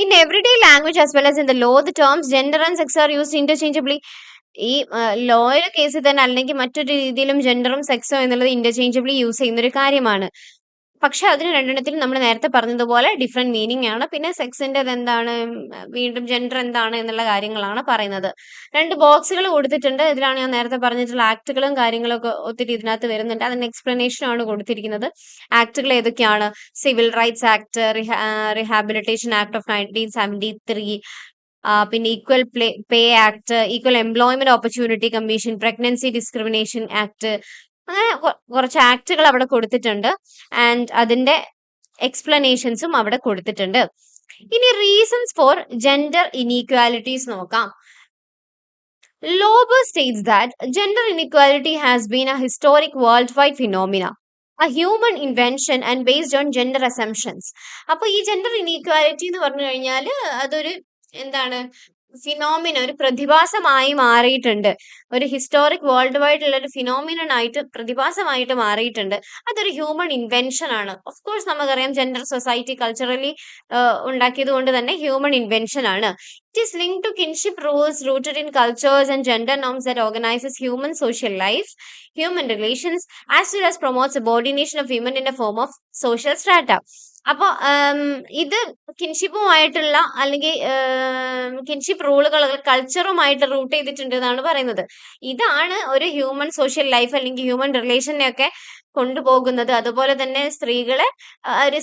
In everyday language as well as in the law, the terms gender and sex are used interchangeably. ഈ ലോയുടെ കേസിൽ തന്നെ അല്ലെങ്കിൽ മറ്റൊരു രീതിയിലും ജെൻഡറും സെക്സോ എന്നുള്ളത് ഇന്റർചേഞ്ചബിളി യൂസ് ചെയ്യുന്ന ഒരു കാര്യമാണ്. പക്ഷെ അതിന് രണ്ടെണ്ണത്തിലും നമ്മൾ നേരത്തെ പറഞ്ഞതുപോലെ ഡിഫറെന്റ് മീനിങ് ആണ്. പിന്നെ സെക്സിന്റെ എന്താണ്, വീണ്ടും ജെൻഡർ എന്താണ് എന്നുള്ള കാര്യങ്ങളാണ് പറയുന്നത്. 2 ബോക്സുകൾ കൊടുത്തിട്ടുണ്ട്. ഇതിലാണ് ഞാൻ നേരത്തെ പറഞ്ഞിട്ടുള്ള ആക്ടുകളും കാര്യങ്ങളും ഒക്കെ ഒത്തിരി ഇതിനകത്ത് വരുന്നുണ്ട്. അതിന് എക്സ്പ്ലനേഷൻ ആണ് കൊടുത്തിരിക്കുന്നത്. ആക്ടുകൾ ഏതൊക്കെയാണ്? Civil rights act, rehabilitation act of 1973, പിന്നെ ഈക്വൽ പേ act, equal employment opportunity commission, pregnancy discrimination act, അങ്ങനെ കുറച്ച് ആക്ടുകൾ അവിടെ കൊടുത്തിട്ടുണ്ട്. ആൻഡ് അതിന്റെ എക്സ്പ്ലനേഷൻസും അവിടെ കൊടുത്തിട്ടുണ്ട്. ഇനി റീസൺസ് ഫോർ ജെൻഡർ ഇനീക്വാലിറ്റീസ് നോക്കാം. Lorber states that gender inequality has been a historic world wide phenomena, a human invention and based on gender assumptions. അപ്പൊ ഈ ജെൻഡർ ഇനീക്വാലിറ്റി എന്ന് പറഞ്ഞു കഴിഞ്ഞാൽ അതൊരു എന്താണ്, ഫിനോമിന, ഒരു പ്രതിഭാസമായി മാറിയിട്ടുണ്ട്. ഒരു ഹിസ്റ്റോറിക് വേൾഡ് വൈഡ് ഉള്ള ഒരു ഫിനോമിനൻ ആയിട്ട്, പ്രതിഭാസമായിട്ട് മാറിയിട്ടുണ്ട്. അതൊരു ഹ്യൂമൻ ഇൻവെൻഷൻ ആണ്. ഓഫ് കോഴ്സ് നമുക്കറിയാം ജെൻഡർ സൊസൈറ്റി കൾച്ചറലി ഉണ്ടാക്കിയത് കൊണ്ട് തന്നെ ഹ്യൂമൻ ഇൻവെൻഷൻ ആണ്. It is linked to kinship rules rooted in cultures and gender norms that organizes human social life, human relations, as well as promotes subordination of women in a form of social strata. അപ്പൊ ഇത് കിൻഷിപ്പുമായിട്ടുള്ള അല്ലെങ്കിൽ kinship റൂളുകൾ കൾച്ചറുമായിട്ട് root ചെയ്തിട്ടുണ്ട് എന്നാണ് പറയുന്നത്. ഇതാണ് ഒരു human social life അല്ലെങ്കിൽ human റിലേഷനെ ഒക്കെ കൊണ്ടുപോകുന്നത്. അതുപോലെ തന്നെ സ്ത്രീകളെ ഒരു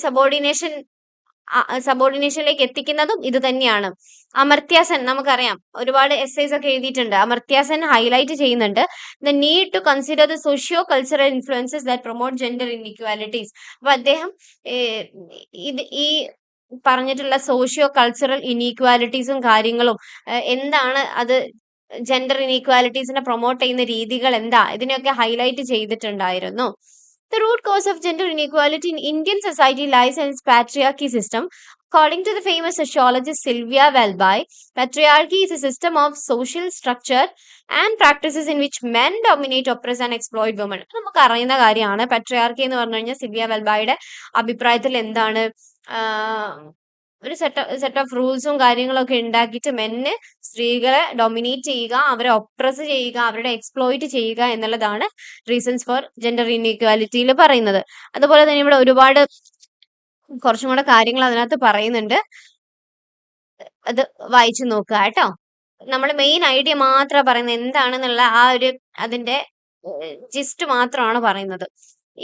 സബോർഡിനേഷനിലേക്ക് എത്തിക്കുന്നതും ഇത് തന്നെയാണ്. അമർത്യാസൻ നമുക്കറിയാം, ഒരുപാട് എസ്സേസ് ഒക്കെ എഴുതിയിട്ടുണ്ട്. അമർത്യാസൻ ഹൈലൈറ്റ് ചെയ്യുന്നുണ്ട് the need to consider the socio cultural influences that promote gender inequalities. അപ്പൊ അദ്ദേഹം ഈ പറഞ്ഞിട്ടുള്ള സോഷ്യോ കൾച്ചറൽ ഇനീക്വാലിറ്റീസും കാര്യങ്ങളും എന്താണ്, അത് ജെൻഡർ ഇനീക്വാലിറ്റീസിനെ പ്രൊമോട്ട് ചെയ്യുന്ന രീതികൾ എന്താ, ഇതിനെയൊക്കെ ഹൈലൈറ്റ് ചെയ്തിട്ടുണ്ടായിരുന്നു. The root cause of gender inequality in Indian society lies in its patriarchy system. According to the famous sociologist Sylvia Welby, patriarchy is a system of social structure and practices in which men dominate, oppress and exploit women. നമുക്ക് അറിയുന്ന കാര്യമാണ്. Patriarchy എന്ന് പറഞ്ഞു കഴിഞ്ഞാൽ Sylvia വെൽബായുടെ അഭിപ്രായത്തിൽ എന്താണ്, ഒരു set of റൂൾസും കാര്യങ്ങളൊക്കെ ഉണ്ടാക്കിയിട്ട് മെന്ന് സ്ത്രീകളെ ഡൊമിനേറ്റ് ചെയ്യുക, അവരെ ഒപ്രസ് ചെയ്യുക, അവരുടെ എക്സ്പ്ലോയിറ്റ് ചെയ്യുക എന്നുള്ളതാണ് റീസൺസ് ഫോർ ജെൻഡർ ഇൻഇക്വാലിറ്റിയിൽ പറയുന്നത്. അതുപോലെ തന്നെ ഇവിടെ ഒരുപാട് കുറച്ചും കൂടെ കാര്യങ്ങൾ അതിനകത്ത് പറയുന്നുണ്ട്. അത് വായിച്ചു നോക്കുക കേട്ടോ. നമ്മൾ മെയിൻ ഐഡിയ മാത്രം പറയുന്നത് എന്താണെന്നുള്ള ആ ഒരു അതിന്റെ ജിസ്റ്റ് മാത്രമാണ് പറയുന്നത്.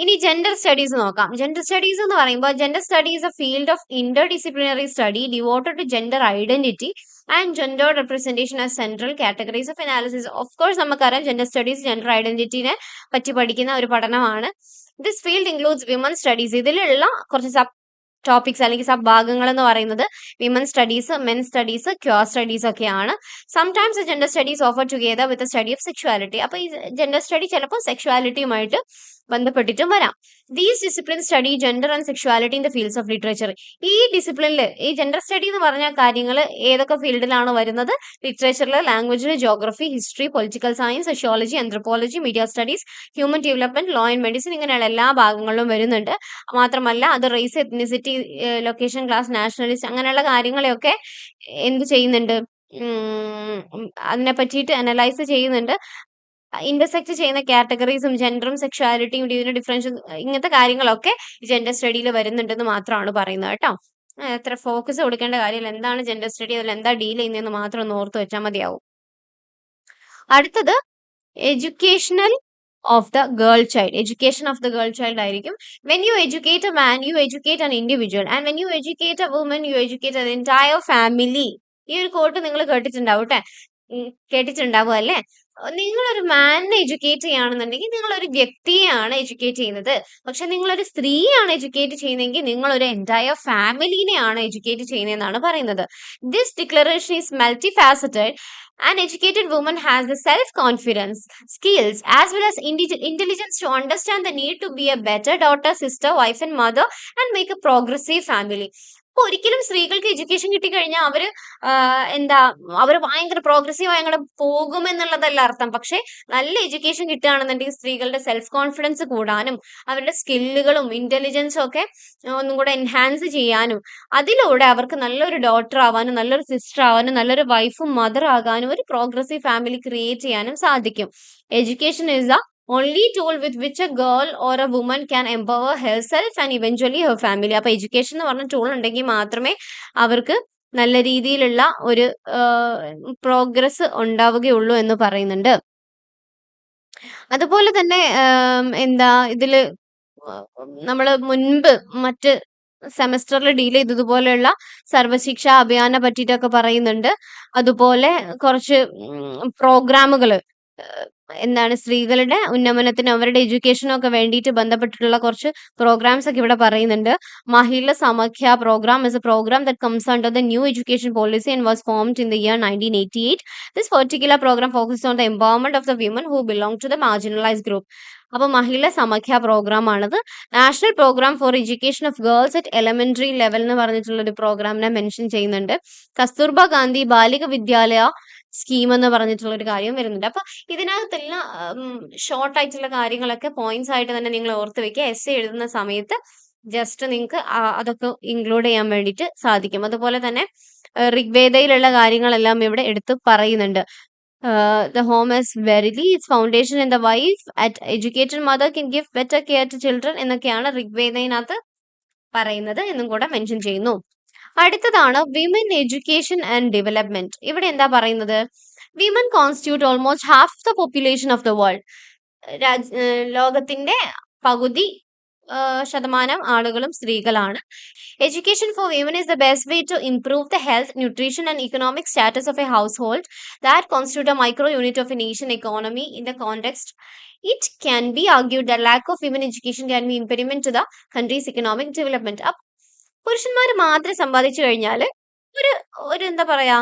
ഇനി ജെൻഡർ സ്റ്റഡീസ് നോക്കാം. ജെൻഡർ സ്റ്റഡീസ് എന്ന് പറയുമ്പോൾ gender studies a field of inter disciplinary study devoted to gender identity and gender representation as central categories of analysis. Of course നമുക്കറിയാം ജെൻഡർ സ്റ്റഡീസ് ജെൻഡർ ഐഡന്റിറ്റിനെ പറ്റി പഠിക്കുന്ന ഒരു പഠനമാണ്. This field includes women studies. ഇതിലുള്ള കുറച്ച് സബ് ടോപ്പിക്സ് അല്ലെങ്കിൽ sub ഭാഗങ്ങൾ എന്ന് പറയുന്നത് women studies, men studies, queer studies ഒക്കെയാണ്. Sometimes gender studies offer together with study of sexuality. അപ്പൊ ഈ ജെൻഡർ സ്റ്റഡി ചിലപ്പോൾ സെക്ഷുവാലിറ്റിയുമായിട്ട് ബന്ധപ്പെട്ടിട്ടും വരാം. These discipline study gender and sexuality in the fields of literature. ഈ ഡിസിപ്ലിനിൽ ഈ ജെൻഡർ സ്റ്റഡി എന്ന് പറഞ്ഞ കാര്യങ്ങൾ ഏതൊക്കെ ഫീൽഡിലാണ് വരുന്നത്? ലിറ്ററേച്ചറിൽ, ലാംഗ്വേജിൽ, geography, history, political science, sociology, anthropology, media studies, human development, law and medicine, ഇങ്ങനെയുള്ള എല്ലാ ഭാഗങ്ങളിലും വരുന്നുണ്ട്. മാത്രമല്ല അത് race, ethnicity, location, class, nationalist അങ്ങനെയുള്ള കാര്യങ്ങളെയൊക്കെ എന്ത് ചെയ്യുന്നുണ്ട്, അതിനെ പറ്റിയിട്ട് അനലൈസ് ചെയ്യുന്നുണ്ട്. ഇന്റർസെക്ട് ചെയ്യുന്ന കാറ്റഗറീസും ജെൻഡറും സെക്ഷുവാലിറ്റിയും ഇതിന്റെ ഡിഫറൻസും ഇങ്ങനത്തെ കാര്യങ്ങളൊക്കെ ജെൻഡർ സ്റ്റഡിയിൽ വരുന്നുണ്ടെന്ന് മാത്രമാണ് പറയുന്നത് കേട്ടോ. അത്ര ഫോക്കസ് കൊടുക്കേണ്ട കാര്യമില്ല. എന്താണ് ജെൻഡർ സ്റ്റഡി, അതിൽ എന്താ ഡീൽ ചെയ്യുന്നതെന്ന് മാത്രം ഒന്ന് ഓർത്ത് വെച്ചാൽ മതിയാവും. അടുത്തത് educational of the girl child. Education of the girl child ആയിരിക്കും. When you educate a man you educate an individual and when you educate a woman you educate an entire family. ഈ ഒരു കോട്ട് നിങ്ങൾ കേട്ടിട്ടുണ്ടാവും അല്ലേ? നിങ്ങളൊരു മാനിനെ educate ചെയ്യുകയാണെന്നുണ്ടെങ്കിൽ നിങ്ങളൊരു വ്യക്തിയെയാണ് എഡ്യൂക്കേറ്റ് ചെയ്യുന്നത്. പക്ഷെ നിങ്ങളൊരു സ്ത്രീയാണ് എഡ്യൂക്കേറ്റ് ചെയ്യുന്നതെങ്കിൽ നിങ്ങളൊരു എൻറ്റയർ ഫാമിലിനെയാണ് എഡ്യൂക്കേറ്റ് ചെയ്യുന്നതെന്നാണ് പറയുന്നത്. This declaration is multi faceted. An educated woman has the self-confidence, skills, as well as intelligence to understand the need to be a better daughter, sister, wife, and mother, and make a progressive family. അപ്പൊ ഒരിക്കലും സ്ത്രീകൾക്ക് education കിട്ടിക്കഴിഞ്ഞാൽ അവര് എന്താ അവര് ഭയങ്കര progressive അങ്ങോട്ട് പോകുമെന്നുള്ളതല്ല അർത്ഥം. പക്ഷെ നല്ല എഡ്യൂക്കേഷൻ കിട്ടുകയാണെന്നുണ്ടെങ്കിൽ സ്ത്രീകളുടെ സെൽഫ് കോൺഫിഡൻസ് കൂടാനും അവരുടെ സ്കില്ലുകളും ഇന്റലിജൻസും ഒക്കെ ഒന്നും കൂടെ എൻഹാൻസ് ചെയ്യാനും അതിലൂടെ അവർക്ക് നല്ലൊരു ഡോട്ടർ ആവാനും നല്ലൊരു സിസ്റ്റർ ആവാനും നല്ലൊരു വൈഫും മദർ ആകാനും ഒരു പ്രോഗ്രസീവ് ഫാമിലി ക്രിയേറ്റ് ചെയ്യാനും സാധിക്കും. Education is the only tool with which a girl or a woman can empower herself and eventually her family. അപ്പൊ എഡ്യൂക്കേഷൻ എന്ന് പറഞ്ഞ ടൂൾ ഉണ്ടെങ്കിൽ മാത്രമേ അവർക്ക് നല്ല രീതിയിലുള്ള ഒരു പ്രോഗ്രസ് ഉണ്ടാവുകയുള്ളൂ എന്ന് പറയുന്നുണ്ട്. അതുപോലെ തന്നെ എന്താ ഇതില് നമ്മൾ മുൻപ് മറ്റ് സെമസ്റ്ററിൽ ഡീൽ ചെയ്തതുപോലെയുള്ള സർവശിക്ഷ അഭിയാനെ പറ്റിയിട്ടൊക്കെ പറയുന്നുണ്ട്. അതുപോലെ കുറച്ച് പ്രോഗ്രാമുകൾ എന്താണ് സ്ത്രീകളുടെ ഉന്നമനത്തിന് അവരുടെ എഡ്യൂക്കേഷനൊക്കെ വേണ്ടിയിട്ട് ബന്ധപ്പെട്ടിട്ടുള്ള കുറച്ച് പ്രോഗ്രാംസ് ഒക്കെ ഇവിടെ പറയുന്നുണ്ട്. Mahila Samakhya program is a program that comes under the new education policy and was formed in the year 1988. This particular program focuses on the empowerment of the women who belong to the marginalized group. അപ്പോൾ Mahila Samakhya programme ആണത്. National programme for education of girls at elementary level എന്ന് പറഞ്ഞിട്ടുള്ള ഒരു പ്രോഗ്രാമിനെ mention ചെയ്യുന്നുണ്ട്. കസ്തൂർബ ഗാന്ധി ബാലിക വിദ്യാലയ scheme എന്ന് പറഞ്ഞിട്ടുള്ള ഒരു കാര്യം വരുന്നുണ്ട്. അപ്പൊ ഇതിനകത്തുള്ള ഷോർട്ട് ആയിട്ടുള്ള കാര്യങ്ങളൊക്കെ പോയിന്റ്സ് ആയിട്ട് തന്നെ നിങ്ങൾ ഓർത്ത് വെക്കുക. എസ് എഴുതുന്ന സമയത്ത് ജസ്റ്റ് നിങ്ങൾക്ക് അതൊക്കെ ഇൻക്ലൂഡ് ചെയ്യാൻ വേണ്ടിയിട്ട് സാധിക്കും. അതുപോലെ തന്നെ ഋഗ്വേദയിലുള്ള കാര്യങ്ങളെല്ലാം ഇവിടെ എടുത്ത് പറയുന്നുണ്ട്. The home is verily its foundation and the wife at educated mother can give better care to children എന്നൊക്കെയാണ് ഋഗ്വേദയിനകത്ത് പറയുന്നത് എന്നും കൂടെ മെൻഷൻ ചെയ്യുന്നു. അടുത്തതാണ് വിമൻ എഡ്യൂക്കേഷൻ ആൻഡ് ഡെവലപ്മെന്റ്. ഇവിടെ എന്താ പറയുന്നത്? Women constitute almost half the population of the world. ലോകത്തിന്റെ പകുതി ശതമാനം ആളുകളും സ്ത്രീകളാണ്. Education for women is the best way to improve the health, nutrition, and economic status of a household that constitute a micro unit of a nation economy. In the context, it can be argued that lack of women education can be impediment to the country's economic development. പുരുഷന്മാർ മാത്രം സമ്പാദിച്ചു കഴിഞ്ഞാൽ ഒരു എന്താ പറയാ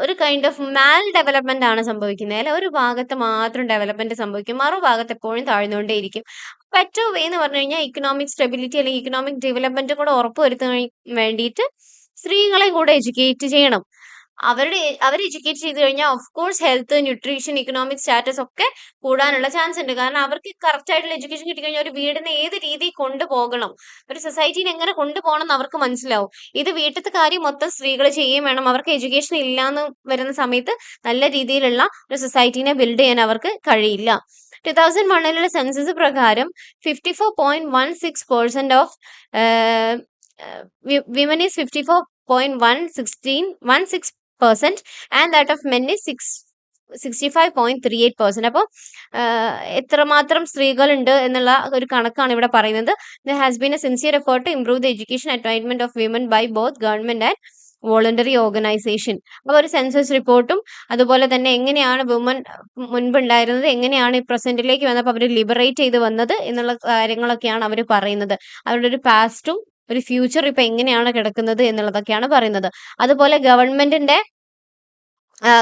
ഒരു kind of Mal development ആണ് സംഭവിക്കുന്നത്. അല്ലെ, ഒരു ഭാഗത്ത് മാത്രം ഡെവലപ്മെന്റ് സംഭവിക്കും, മറുഭാഗത്ത് എപ്പോഴും താഴ്ന്നുകൊണ്ടേയിരിക്കും. ബെറ്റർ വേ എന്ന് പറഞ്ഞു കഴിഞ്ഞാൽ ഇക്കണോമിക് സ്റ്റെബിലിറ്റി അല്ലെങ്കിൽ ഇക്കണോമിക് ഡെവലപ്മെന്റ് കൂടെ ഉറപ്പുവരുത്താൻ വേണ്ടിയിട്ട് സ്ത്രീകളെ കൂടെ എഡ്യൂക്കേറ്റ് ചെയ്യണം. അവർ എഡ്യൂക്കേറ്റ് ചെയ്ത് കഴിഞ്ഞാൽ of course health, nutrition, economic status ഒക്കെ കൂടാനുള്ള ചാൻസ് ഉണ്ട്. കാരണം അവർക്ക് കറക്റ്റ് ആയിട്ടുള്ള എഡ്യൂക്കേഷൻ കിട്ടിക്കഴിഞ്ഞാൽ ഒരു വീടിനെ ഏത് രീതിയിൽ കൊണ്ടുപോകണം, ഒരു സൊസൈറ്റിനെ എങ്ങനെ കൊണ്ടുപോകണം എന്ന് അവർക്ക് മനസ്സിലാവും. ഇത് വീട്ടിലത്തെ കാര്യം മൊത്തം സ്ത്രീകൾ ചെയ്യുകയും വേണം. അവർക്ക് എഡ്യൂക്കേഷൻ ഇല്ലാന്ന് വരുന്ന സമയത്ത് നല്ല രീതിയിലുള്ള ഒരു സൊസൈറ്റിനെ ബിൽഡ് ചെയ്യാൻ അവർക്ക് കഴിയില്ല. 2001 സെൻസസ് പ്രകാരം 54.16% of women is 54.16% and that of men is 65.38%. അപ്പോൾ എത്രമാത്രം സ്ത്രീകളുണ്ട് എന്നുള്ള ഒരു കണക്കാണ് ഇവിടെ പറയുന്നത്. There has been a sincere effort to improve the education attainment of women by both government and voluntary organisation. അപ്പോൾ ഒരു സെൻസസ് റിപ്പോർട്ടും അതുപോലെ തന്നെ എങ്ങനെയാണ് വുമൻ മുൻപുണ്ടായിരുന്നത്, എങ്ങനെയാണ് ഈ പ്രസന്റിലേക്ക് വന്നപ്പോൾ അവർ ലിബറേറ്റ് ചെയ്ത് വന്നത് എന്നുള്ള കാര്യങ്ങളൊക്കെയാണ് അവർ പറയുന്നത്. അവരുടെ ഒരു പാസ്റ്റും ഒരു ഫ്യൂച്ചർ ഇപ്പൊ എങ്ങനെയാണ് കിടക്കുന്നത് എന്നുള്ളതൊക്കെയാണ് പറയുന്നത്. അതുപോലെ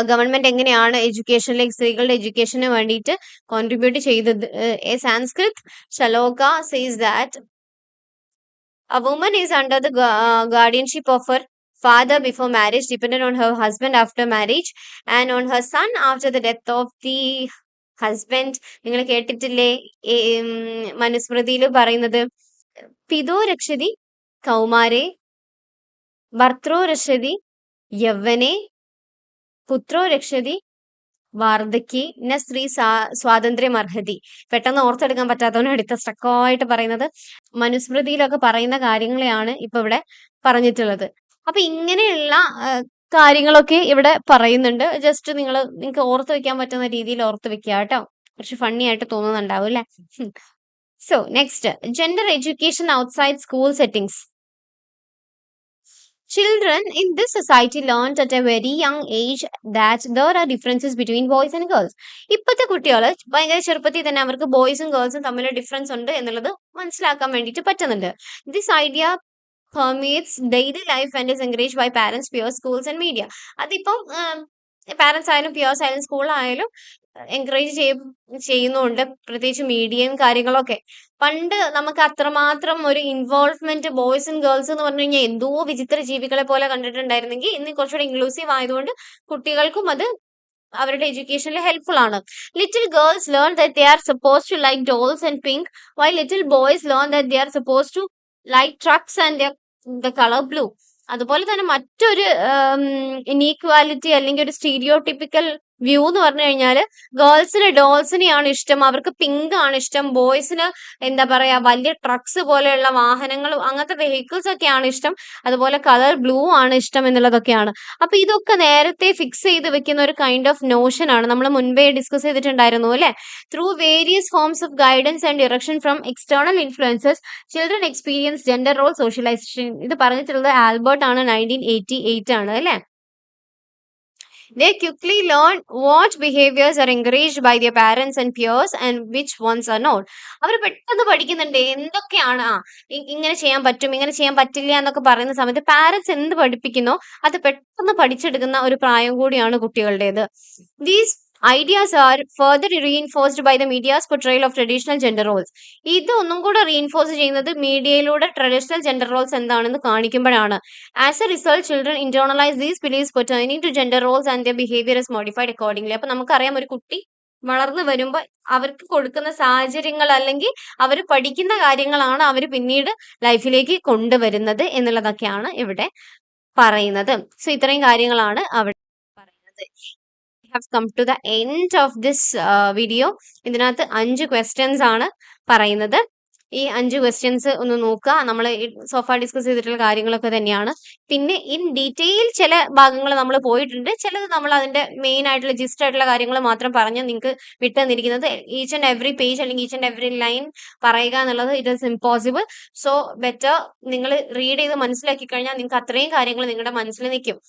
ഗവൺമെന്റ് എങ്ങനെയാണ് എഡ്യൂക്കേഷനിലേക്ക് സ്ത്രീകളുടെ എഡ്യൂക്കേഷന് വേണ്ടിയിട്ട് കോൺട്രിബ്യൂട്ട് ചെയ്തത്. A Sanskrit shloka says that a woman is under the guardianship of her father before marriage, dependent on her husband after marriage, and on her son after the death of the husband. നിങ്ങൾ കേട്ടിട്ടില്ലേ മനുസ്മൃതിയിൽ പറയുന്നത് പിതോ രക്ഷതി കൗമാരേ ഭർത്തൃ രക്ഷതി യൗവനെ പുത്രോ രക്ഷതി വാർദ്ധക്യേ ന സ്ത്രീ സ്വാതന്ത്ര്യം അർഹതി. പെട്ടെന്ന് ഓർത്തെടുക്കാൻ പറ്റാത്തവന് എടുത്ത സ്റ്റക്കായിട്ട് പറയുന്നത് മനുസ്മൃതിയിലൊക്കെ പറയുന്ന കാര്യങ്ങളെയാണ് ഇപ്പൊ ഇവിടെ പറഞ്ഞിട്ടുള്ളത്. അപ്പൊ ഇങ്ങനെയുള്ള കാര്യങ്ങളൊക്കെ ഇവിടെ പറയുന്നുണ്ട്. ജസ്റ്റ് നിങ്ങൾക്ക് ഓർത്ത് വെക്കാൻ പറ്റുന്ന രീതിയിൽ ഓർത്ത് വെക്കുക കേട്ടോ. കുറച്ച് ഫണ്ണി ആയിട്ട് തോന്നുന്നുണ്ടാവും അല്ലെ. So next, gender education outside school settings. Children in this society learned at a very young age that there are differences between boys and girls. ഇപ്പോഴത്തെ കുട്ടികൾ ഭയങ്കര ചെറുപ്പത്തിൽ തന്നെ അവർക്ക് ബോയ്സും ഗേൾസും തമ്മിൽ ഡിഫറൻസ് ഉണ്ട് എന്നുള്ളത് മനസ്സിലാക്കാൻ വേണ്ടിയിട്ട് പറ്റുന്നുണ്ട്. This idea permeates daily life and is encouraged by parents, peers, schools and media. അതിപ്പം പാരന്റ്സ് ആയാലും പിയേഴ്സ് ആയാലും സ്കൂളായാലും എൻകറേജ് ചെയ്യുന്നുണ്ട്, പ്രത്യേകിച്ച് മീഡിയയും കാര്യങ്ങളൊക്കെ. പണ്ട് നമുക്ക് അത്രമാത്രം ഒരു ഇൻവോൾവ്മെന്റ് ബോയ്സും ഗേൾസ് എന്ന് പറഞ്ഞു കഴിഞ്ഞാൽ എന്തോ വിചിത്ര ജീവികളെ പോലെ കണ്ടിട്ടുണ്ടായിരുന്നെങ്കിൽ ഇന്ന് കുറച്ചുകൂടി ഇൻക്ലൂസീവ് ആയതുകൊണ്ട് കുട്ടികൾക്കും അത് അവരുടെ എഡ്യൂക്കേഷനിൽ ഹെൽപ്ഫുൾ ആണ്. Little girls learn that they are suppose to like dolls and pink, while little boys learn that they are suppose to like trucks and the colour blue. അതുപോലെ തന്നെ മറ്റൊരു ഇനീക്വാലിറ്റി അല്ലെങ്കിൽ ഒരു സ്റ്റീരിയോടിപ്പിക്കൽ വ്യൂ എന്ന് പറഞ്ഞു കഴിഞ്ഞാല് ഗേൾസിന് ഡോൾസിനെയാണ് ഇഷ്ടം, അവർക്ക് പിങ്ക് ആണ് ഇഷ്ടം. ബോയ്സിന് എന്താ പറയാ വലിയ ട്രക്സ് പോലെയുള്ള വാഹനങ്ങളും അങ്ങനത്തെ വെഹിക്കിൾസ് ഒക്കെയാണ് ഇഷ്ടം, അതുപോലെ കളർ ബ്ലൂ ആണ് ഇഷ്ടം എന്നുള്ളതൊക്കെയാണ്. അപ്പൊ ഇതൊക്കെ നേരത്തെ ഫിക്സ് ചെയ്ത് വെക്കുന്ന ഒരു കൈൻഡ് ഓഫ് നോഷൻ ആണ്. നമ്മൾ മുൻപേ ഡിസ്കസ് ചെയ്തിട്ടുണ്ടായിരുന്നു അല്ലെ. Through various forms of guidance and direction from external influences children experience gender role socialisation. ഇത് പറഞ്ഞിട്ടുള്ളത് ആൽബർട്ട് ആണ്, 1988 ആണ് അല്ലെ. They quickly learn what behaviors are encouraged by their parents and peers and which ones are not. അവർ പെട്ടെന്ന് പഠിക്കുന്നുണ്ട് എന്തൊക്കെയാണ് ഇങ്ങനെ ചെയ്യാൻ പറ്റും ഇങ്ങനെ ചെയ്യാൻ പറ്റില്ല എന്നൊക്കെ പറയുന്ന സമയത്ത് പാരന്റ്സ് എന്ത് പഠിപ്പിക്കുന്നോ അത് പെട്ടെന്ന് പഠിച്ചെടുക്കുന്ന ഒരു പ്രായം കൂടിയാണ് കുട്ടികളുടേത്. These ideas are further reinforced by the media's portrayal of traditional gender roles. ഇത് ഒന്നും കൂടെ റീഇൻഫോഴ്സ് ചെയ്യുന്നത് മീഡിയയിലൂടെ ട്രഡീഷണൽ ജെൻഡർ റോൾസ് എന്താണെന്ന് കാണിക്കുമ്പോഴാണ്. As a result children internalise these beliefs pertaining to gender roles and their behaviour is modified accordingly. അപ്പൊ നമുക്കറിയാം ഒരു കുട്ടി വളർന്നു വരുമ്പോൾ അവർക്ക് കൊടുക്കുന്ന സാഹചര്യങ്ങൾ അല്ലെങ്കിൽ അവർ പഠിക്കുന്ന കാര്യങ്ങളാണ് അവർ പിന്നീട് ലൈഫിലേക്ക് കൊണ്ടുവരുന്നത് എന്നുള്ളതൊക്കെയാണ് ഇവിടെ പറയുന്നത്. സോ ഇത്രയും കാര്യങ്ങളാണ് അവിടെ പറയുന്നത്. have come to the end of this video. ഇതിനകത്ത് 5 questions ആണ് പറയുന്നത്. ഈ 5 questions ഒന്ന് നോക്കുക. നമ്മൾ സോഫ ഡിസ്കസ് ചെയ്തിട്ടുള്ള കാര്യങ്ങളൊക്കെ തന്നെയാണ്. പിന്നെ ഇൻ ഡീറ്റെയിൽ ചില ഭാഗങ്ങൾ നമ്മൾ പോയിട്ടുണ്ട്, ചിലത് നമ്മൾ അതിന്റെ മെയിൻ ആയിട്ടുള്ള ജിസ്റ്റ് ആയിട്ടുള്ള കാര്യങ്ങൾ മാത്രം പറഞ്ഞ് നിങ്ങൾക്ക് വിട്ടുതന്നിരിക്കുന്നത്. ഈച്ച് ആൻഡ് എവറി പേജ് അല്ലെങ്കിൽ ഈച്ച് ആൻഡ് എവറി ലൈൻ പറയുക എന്നുള്ളത് it is impossible. So better നിങ്ങൾ റീഡ് ചെയ്ത് മനസ്സിലാക്കി കഴിഞ്ഞാൽ നിങ്ങൾക്ക് അത്രയും കാര്യങ്ങൾ നിങ്ങളുടെ മനസ്സിൽ നിൽക്കും.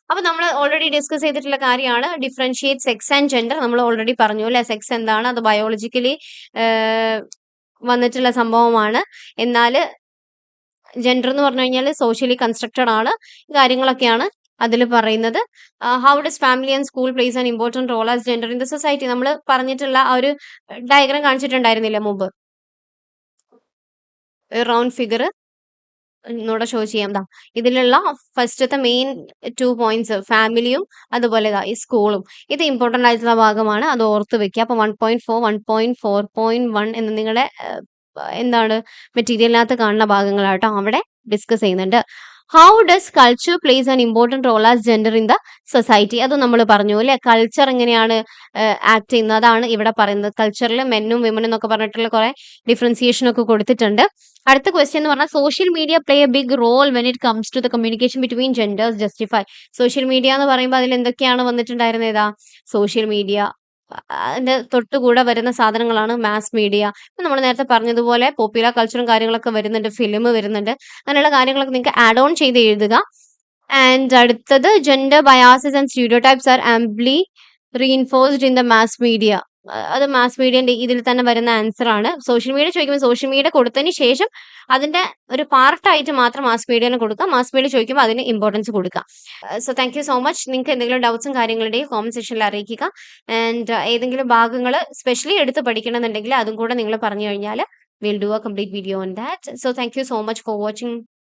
അപ്പൊ നമ്മൾ ഓൾറെഡി ഡിസ്കസ് ചെയ്തിട്ടുള്ള കാര്യമാണ് ഡിഫറൻഷിയേറ്റ് സെക്സ് ആൻഡ് ജെൻഡർ. നമ്മൾ ഓൾറെഡി പറഞ്ഞു അല്ലെ, സെക്സ് എന്താണ്, അത് ബയോളജിക്കലി വന്നിട്ടുള്ള സംഭവമാണ്. എന്നാൽ ജെൻഡർ എന്ന് പറഞ്ഞു കഴിഞ്ഞാൽ സോഷ്യലി കൺസ്ട്രക്റ്റഡ് ആണ്. കാര്യങ്ങളൊക്കെയാണ് അതിൽ പറയുന്നത്. How does family and school plays an important role as gender in the society. നമ്മൾ പറഞ്ഞിട്ടുള്ള ആ ഒരു ഡയഗ്രാം കാണിച്ചിട്ടുണ്ടായിരുന്നില്ല മുമ്പ്, റൗണ്ട് ഫിഗർ ഒന്നുകൂടെ ഷോ ചെയ്യാം. ഇതിലുള്ള ഫസ്റ്റത്തെ മെയിൻ 2 പോയിന്റ്സ് ഫാമിലിയും അതുപോലെ ഈ സ്കൂളും, ഇത് ഇമ്പോർട്ടന്റ് ആയിട്ടുള്ള ഭാഗമാണ്, അത് ഓർത്ത് വെക്കുക. അപ്പൊ 1.4 1.4.1 എന്ന് നിങ്ങളുടെ എന്താണ് മെറ്റീരിയലിനകത്ത് കാണുന്ന ഭാഗങ്ങളാട്ടോ അവിടെ ഡിസ്കസ് ചെയ്യുന്നുണ്ട്. How does culture plays an important role as gender in the society. അത് നമ്മൾ പറഞ്ഞു അല്ലെ, കൾച്ചർ എങ്ങനെയാണ് ആക്ട് ചെയ്യുന്നത് അതാണ് ഇവിടെ പറയുന്നത്. കൾച്ചറിൽ മെന്നും വിമനും എന്നൊക്കെ പറഞ്ഞിട്ടുള്ള കുറെ ഡിഫറൻസിയേഷൻ ഒക്കെ കൊടുത്തിട്ടുണ്ട്. അടുത്ത ക്വസ്റ്റ്യൻ എന്ന് പറഞ്ഞാൽ social media play a big role when it comes to the communication between genders justify. Social media എന്ന് പറയുമ്പോൾ അതിൽ എന്തൊക്കെയാണ് വന്നിട്ടുണ്ടായിരുന്നത്? ഏതാ സോഷ്യൽ മീഡിയ, അതിന്റെ തൊട്ടുകൂടെ വരുന്ന സാധനങ്ങളാണ് മാസ് മീഡിയ. ഇപ്പൊ നമ്മൾ നേരത്തെ പറഞ്ഞതുപോലെ പോപ്പുലർ കൾച്ചറും കാര്യങ്ങളൊക്കെ വരുന്നുണ്ട്, ഫിലിം വരുന്നുണ്ട്, അങ്ങനെയുള്ള കാര്യങ്ങളൊക്കെ നിങ്ങൾക്ക് ആഡ് ഓൺ ചെയ്ത് എഴുതുക. ആൻഡ് അടുത്തത് gender biases and stereotypes are amply reinforced in the mass media. അത് മാസ് മീഡിയന്റെ ഇതിൽ തന്നെ വരുന്ന ആൻസർ ആണ്. സോഷ്യൽ മീഡിയ ചോദിക്കുമ്പോൾ സോഷ്യൽ മീഡിയ കൊടുത്തതിന് ശേഷം അതിന്റെ ഒരു പാർട്ടായിട്ട് മാത്രം മാസ് മീഡിയനെ കൊടുക്കുക. മാസ് മീഡിയ ചോദിക്കുമ്പോൾ അതിന് ഇമ്പോർട്ടൻസ് കൊടുക്കുക. So thank you so much. നിങ്ങൾക്ക് എന്തെങ്കിലും ഡൗട്ട്സും കാര്യങ്ങളുടെയും കോമന്റ് സെക്ഷനിൽ അറിയിക്കുക. ആൻഡ് ഏതെങ്കിലും ഭാഗങ്ങൾ സ്പെഷ്യലി എടുത്ത് പഠിക്കണമെന്നുണ്ടെങ്കിൽ അതും കൂടെ നിങ്ങൾ പറഞ്ഞു കഴിഞ്ഞാൽ will do A complete video on that. So thank you so much for watching.